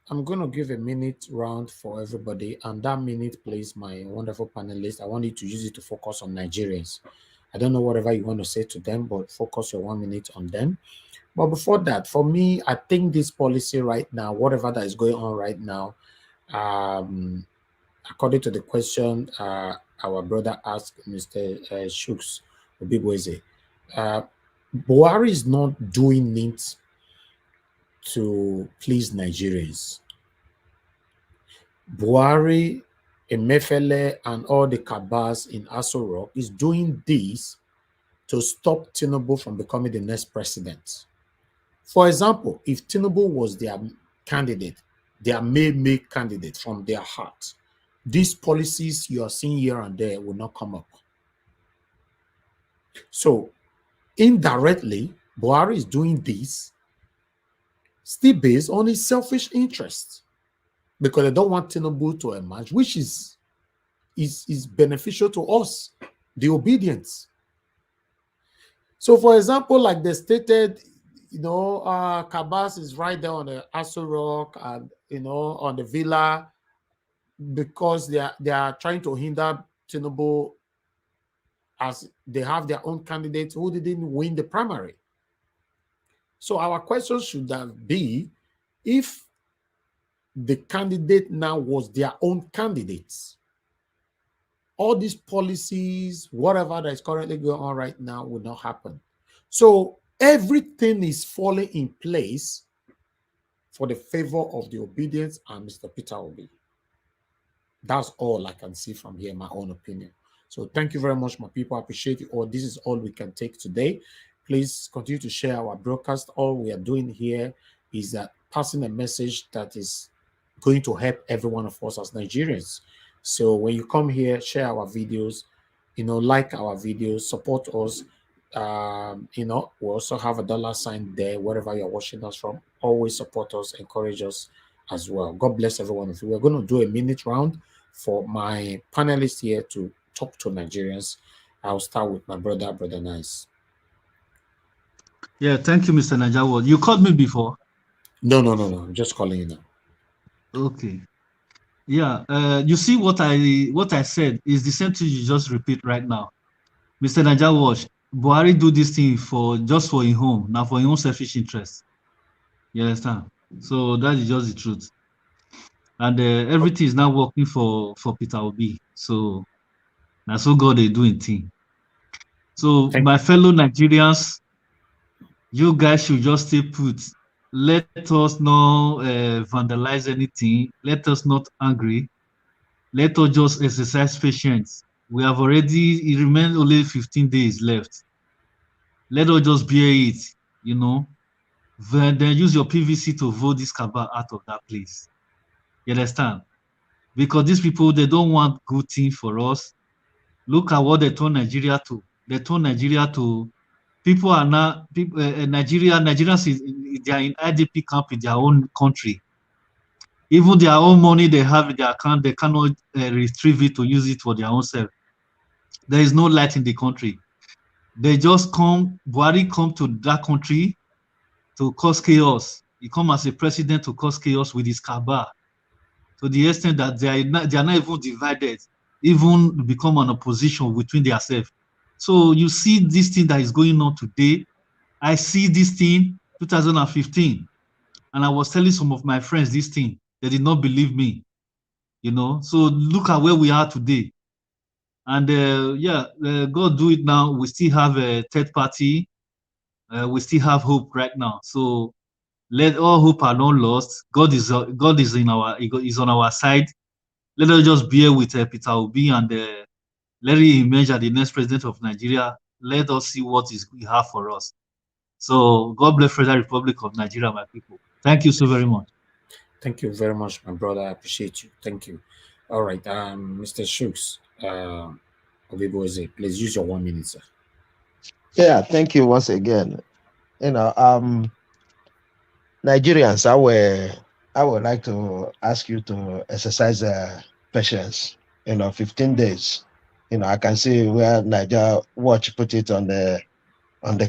I'm going to give a minute round for everybody, and that minute, please, my wonderful panelists, I want you to use it to focus on Nigerians. I don't know whatever you want to say to them, but focus your 1 minute on them. But before that, for me, I think this policy right now, whatever that is going on right now, according to the question our brother asked Mr. Shooks Obibweze, Buhari is not doing it to please Nigerians. Buhari, Emefiele, and all the cabals in Aso Rock is doing this to stop Tinubu from becoming the next president. For example, if Tinubu was their candidate, their May candidate from their heart, these policies you are seeing here and there will not come up. So indirectly, Buhari is doing this still based on his selfish interests, because they don't want Tinubu to emerge, which is beneficial to us, the obedience. So, for example, like they stated, Kabas is right there on the Aso Rock and on the villa, because they are trying to hinder Tinubu, as they have their own candidates who didn't win the primary. So our question should be, if the candidate now was their own candidates, all these policies, whatever that is currently going on right now, will not happen. So everything is falling in place for the favor of the obedience and Mr. Peter Obi. That's all I can see from here, my own opinion. So thank you very much, my people. I appreciate it all. This is all we can take today. Please continue to share our broadcast. All we are doing here is that passing a message that is going to help every one of us as Nigerians. So when you come here, share our videos, like our videos, support us. We also have a $ there, wherever you're watching us from. Always support us, encourage us as well. God bless every one of you. We're going to do a minute round for my panelists here to talk to Nigerians. I'll start with my brother Nice. Yeah, thank you, Mr. Najawo. You called me before? No. I'm just calling you now. Okay. Yeah, you see what I said is the same thing you just repeat right now. Mr. Najawo, Buhari do this thing just for his home, not for his own selfish interest. You understand? So that is just the truth. And everything is now working for Peter Obi. So that's what God is doing thing. So my fellow Nigerians, you guys should just stay put. Let us not vandalize anything. Let us not angry. Let us just exercise patience. We have it remains only 15 days left. Let us just bear it, Then use your PVC to vote this cabal out of that place. You understand? Because these people, they don't want good thing for us. Look at what they turn Nigeria to. They turn Nigeria to People are now Nigerians they are in IDP camp in their own country. Even their own money they have in their account, they cannot retrieve it to use it for their own self. There is no light in the country. They just come, Buhari come to that country to cause chaos. He come as a president to cause chaos with his cabal, to the extent that they are not even divided, even become an opposition between themselves. So you see this thing that is going on today. I see this thing 2015, and I was telling some of my friends this thing. They did not believe me, you know. So look at where we are today. And God do it now. We still have a third party. We still have hope right now. So let all hope are not lost. God is on our side. Let us just bear with Peter Obi and let him emerge as the next president of Nigeria. Let us see what he have for us. So God bless Federal Republic of Nigeria, my people. Thank you so very much. Thank you very much, my brother. I appreciate you. Thank you. All right, Mr. Shooks, please use your 1 minute, sir. Yeah, thank you once again. You know, Nigerians, I would like to ask you to exercise patience. 15 days. I can see where Nigeria Watch put it on the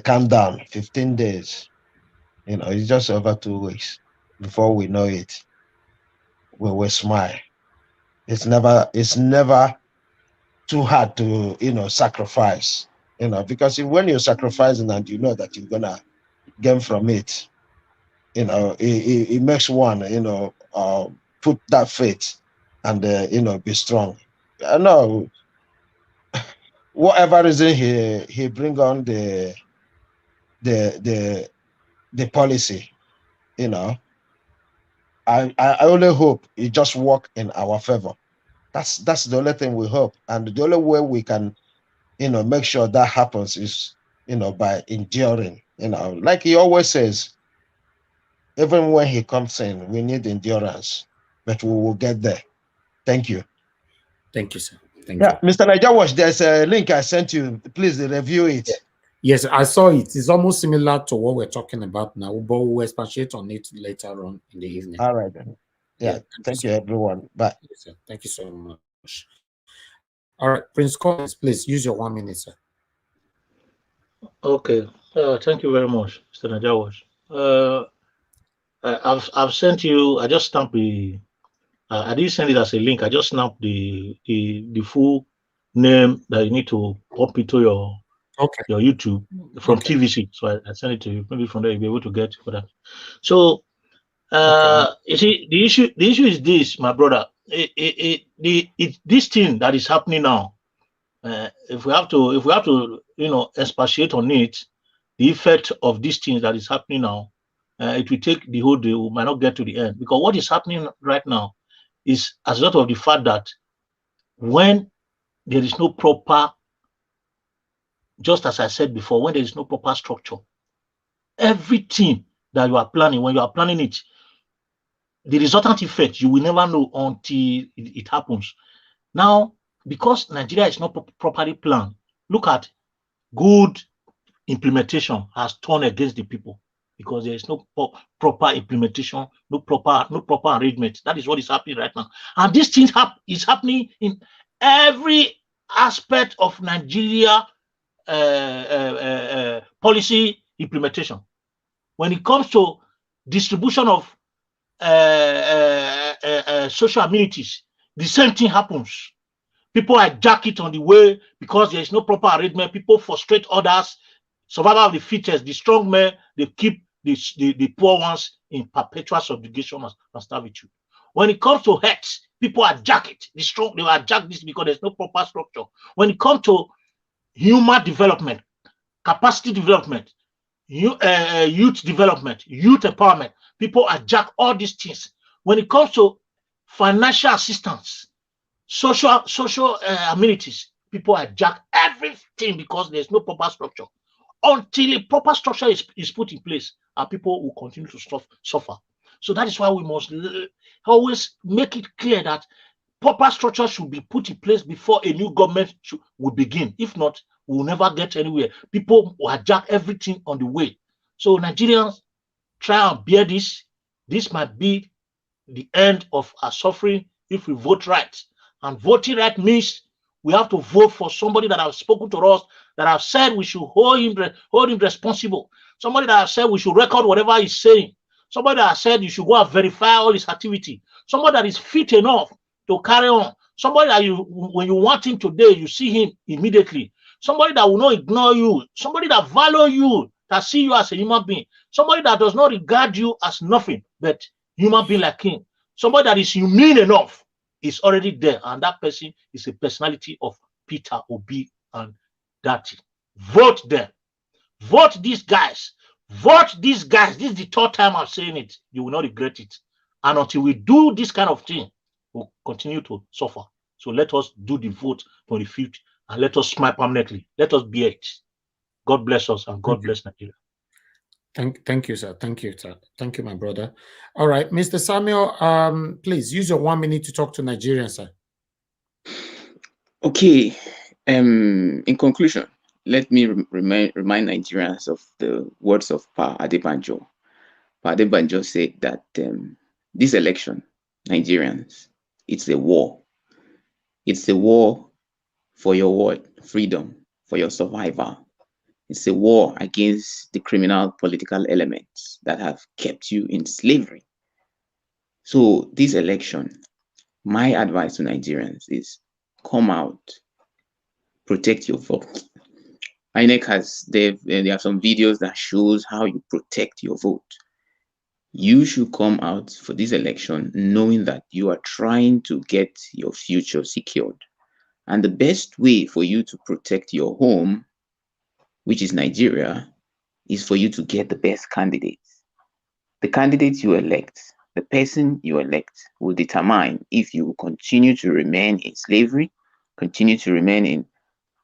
countdown. 15 days. It's just over 2 weeks. Before we know it, we will smile. It's never too hard to sacrifice. Because when you're sacrificing and you know that you're gonna gain from it, it makes one put that faith and be strong. I know whatever reason he bring on the policy, I only hope it just work in our favor. That's the only thing we hope, and the only way we can make sure that happens is by enduring. Like he always says, even when he comes in, we need endurance, but we will get there. Thank you. Thank you, sir. Thank you. Mr. Naija Watch, there's a link I sent you. Please review it. Yes, I saw it. It's almost similar to what we're talking about now, but we'll expatiate on it later on in the evening. All right, then. Yeah, thank you, everyone. Bye. Yes, sir. Thank you so much. All right, Prince Collins, please use your 1 minute, sir. Okay. Thank you very much, Mr. Naija Watch. I've sent you. I just stamped the. I didn't send it as a link. I just snapped the full name that you need to pop into your YouTube from TVC. So I sent it to you. Maybe from there you'll be able to get for that. So you see, the issue is this, my brother. This thing that is happening now. If we have to expatiate on it, the effect of these things that is happening now, it will take the whole day. We might not get to the end, because what is happening right now is as a result of the fact that when there is no proper, just as I said before, when there is no proper structure, everything that you are planning, when you are planning it, the resultant effect you will never know until it happens. Now, because Nigeria is not properly planned, look at good implementation has turned against the people, because there is no proper implementation, no proper arrangement. That is what is happening right now. And this thing is happening in every aspect of Nigeria policy implementation. When it comes to distribution of social amenities, the same thing happens. People hijack it on the way because there is no proper arrangement. People frustrate others. Survival of the fittest, the strong men, they keep the poor ones in perpetual subjugation and servitude. When it comes to health, people hijack it. The strong, they hijack this because there's no proper structure. When it comes to human development, capacity development, youth development, youth empowerment, people hijack all these things. When it comes to financial assistance, social amenities, people hijack everything because there's no proper structure. Until a proper structure is put in place, our people will continue to suffer. So that is why we must always make it clear that proper structure should be put in place before a new government will begin. If not, we will never get anywhere. People will hijack everything on the way. So Nigerians, try and bear this. This might be the end of our suffering if we vote right. And voting right means we have to vote for somebody that has spoken to us, that have said we should hold him responsible. Somebody that has said we should record whatever he's saying. Somebody that has said you should go and verify all his activity. Somebody that is fit enough to carry on. Somebody that when you want him today, you see him immediately. Somebody that will not ignore you. Somebody that value you, that see you as a human being. Somebody that does not regard you as nothing but human being like him. Somebody that is humane enough is already there, and that person is a personality of Peter Obi and Dati. Vote them. Vote these guys. Vote these guys. This is the third time I'm saying it. You will not regret it. And until we do this kind of thing, we'll continue to suffer. So let us do the vote 25th and let us smile permanently. Let us be it. God bless us and God bless Nigeria. Thank you, sir. Thank you, sir. Thank you, my brother. All right, Mr. Samuel, please use your 1 minute to talk to Nigerians, sir. Okay. In conclusion, let me remind Nigerians of the words of Pa Adebanjo. Pa Adebanjo said that this election, Nigerians, it's a war. It's a war for your word, freedom, for your survival. It's a war against the criminal political elements that have kept you in slavery. So this election, my advice to Nigerians is come out, protect your vote. INEC they have some videos that shows how you protect your vote. You should come out for this election knowing that you are trying to get your future secured. And the best way for you to protect your home, which is Nigeria, is for you to get the best candidates. The candidates you elect, the person you elect will determine if you will continue to remain in slavery, continue to remain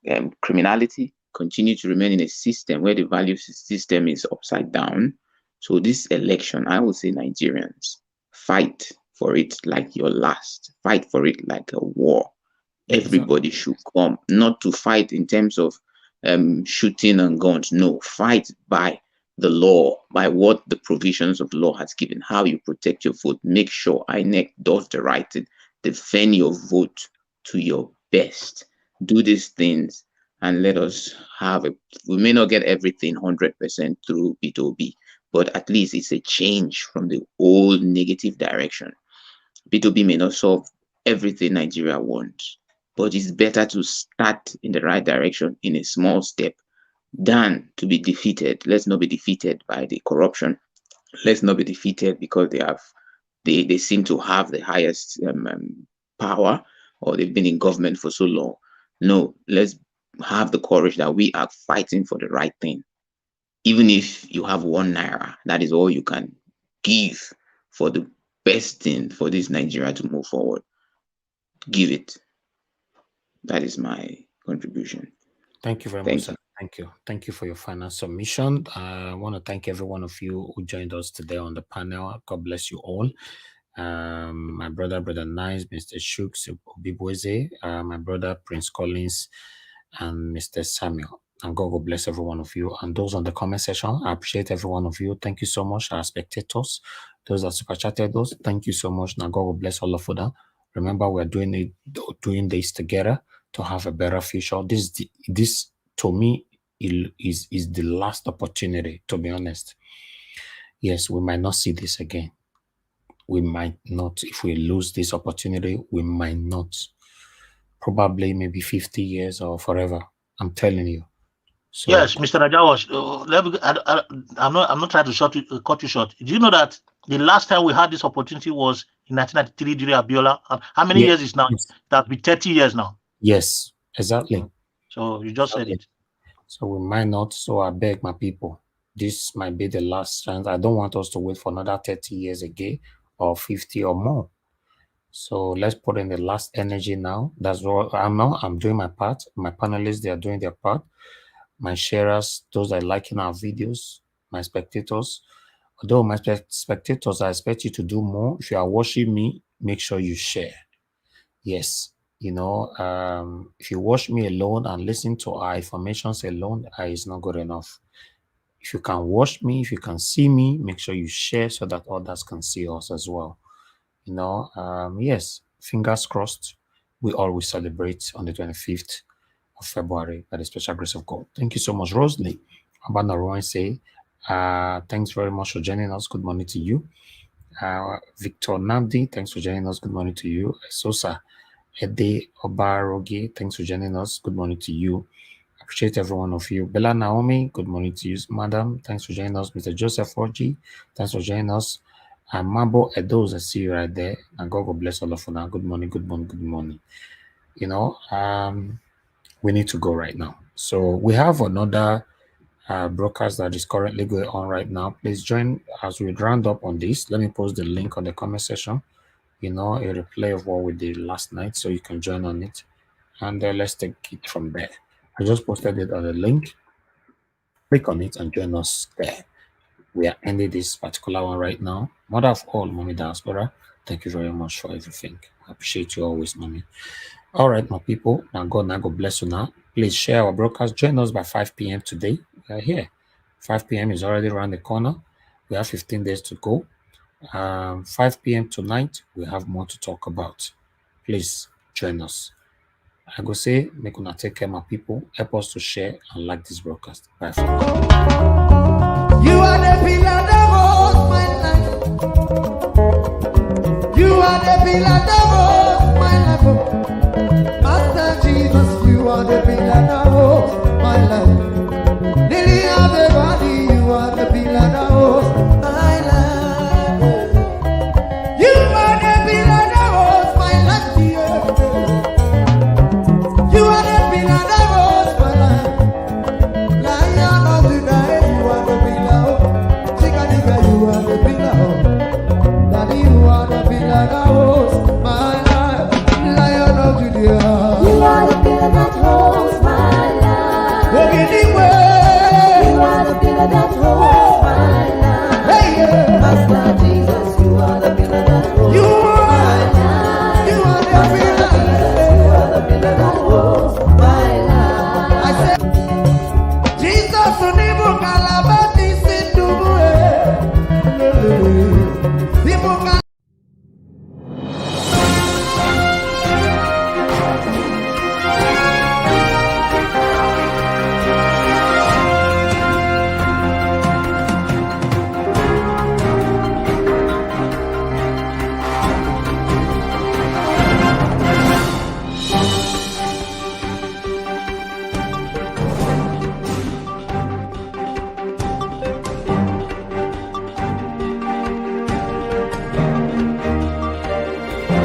in criminality, continue to remain in a system where the value system is upside down. So this election, I would say Nigerians, fight for it like your last. Fight for it like a war. Everybody should come, not to fight in terms of shooting and guns. No, fight by the law, by what the provisions of the law has given, how you protect your vote. Make sure INEC does the right thing. Defend your vote to your best. Do these things and let us have we may not get everything 100% through B2B, but at least it's a change from the old negative direction. B2B may not solve everything Nigeria wants, but it's better to start in the right direction in a small step than to be defeated. Let's not be defeated by the corruption. Let's not be defeated because they seem to have the highest power, or they've been in government for so long. No, let's have the courage that we are fighting for the right thing. Even if you have 1 naira, that is all you can give for the best thing for this Nigeria to move forward. Give it. That is my contribution. Thank you very much, sir. Thank you. Thank you for your final submission. I want to thank every one of you who joined us today on the panel. God bless you all. My brother Nice, Mr. Shooks Obibweze, my brother Prince Collins, and Mr. Samuel. And God will bless every one of you. And those on the comment section, I appreciate every one of you. Thank you so much, our spectators. Those that super chatted us, thank you so much. Now God will bless all of them. Remember, we're doing this together to have a better future. This to me is the last opportunity, to be honest. Yes, we might not see this again. We might not. If we lose this opportunity, we might not. Probably maybe 50 years or forever. I'm telling you. So, yes, Mr. Najawash, I'm not trying to cut you short. Do you know that the last time we had this opportunity was in 1993 during Abiola? How many years is now? Yes. That be 30 years now. Yes, exactly. So you just said it. So we might not. So I beg my people, this might be the last chance. I don't want us to wait for another 30 years again or 50 or more. So let's put in the last energy now. That's what I'm doing my part. My panelists, they are doing their part. My sharers, those that are liking our videos, my spectators. Although my spectators, I expect you to do more. If you are watching me, make sure you share. Yes, if you watch me alone and listen to our informations alone, it's not good enough. If you can watch me, if you can see me, make sure you share so that others can see us as well. Yes, fingers crossed. We always celebrate on the 25th of February by the special grace of God. Thank you so much, Rosalie. Abana Rowan say, thanks very much for joining us. Good morning to you. Victor Namdi, thanks for joining us. Good morning to you. Sosa Ede Obarogi, thanks for joining us. Good morning to you. Appreciate every one of you. Bella Naomi, good morning to you, madam. Thanks for joining us. Mr. Joseph Orji, thanks for joining us. And Mabo Edos, I see you right there. And God bless all of you now. Good morning, good morning, good morning. We need to go right now. So we have another broadcast that is currently going on right now. Please join as we round up on this. Let me post the link on the comment section. A replay of what we did last night, so you can join on it. And let's take it from there. I just posted it on the link. Click on it and join us there. We are ending this particular one right now. Mother of all, Mommy Diaspora, thank you very much for everything. I appreciate you always, Mommy. All right, my people. Now God bless you now. Please share our broadcast. Join us by 5 p.m. today. We are here. 5 p.m. is already around the corner. We have 15 days to go. 5 p.m. tonight, we have more to talk about. Please join us. I go say, make una take care, my people. Help us to share and like this broadcast. Bye for now. You are the pillar that holds my life. You are the pillar that holds my life. Master Jesus, you are the pillar that holds my life. Lily of the body.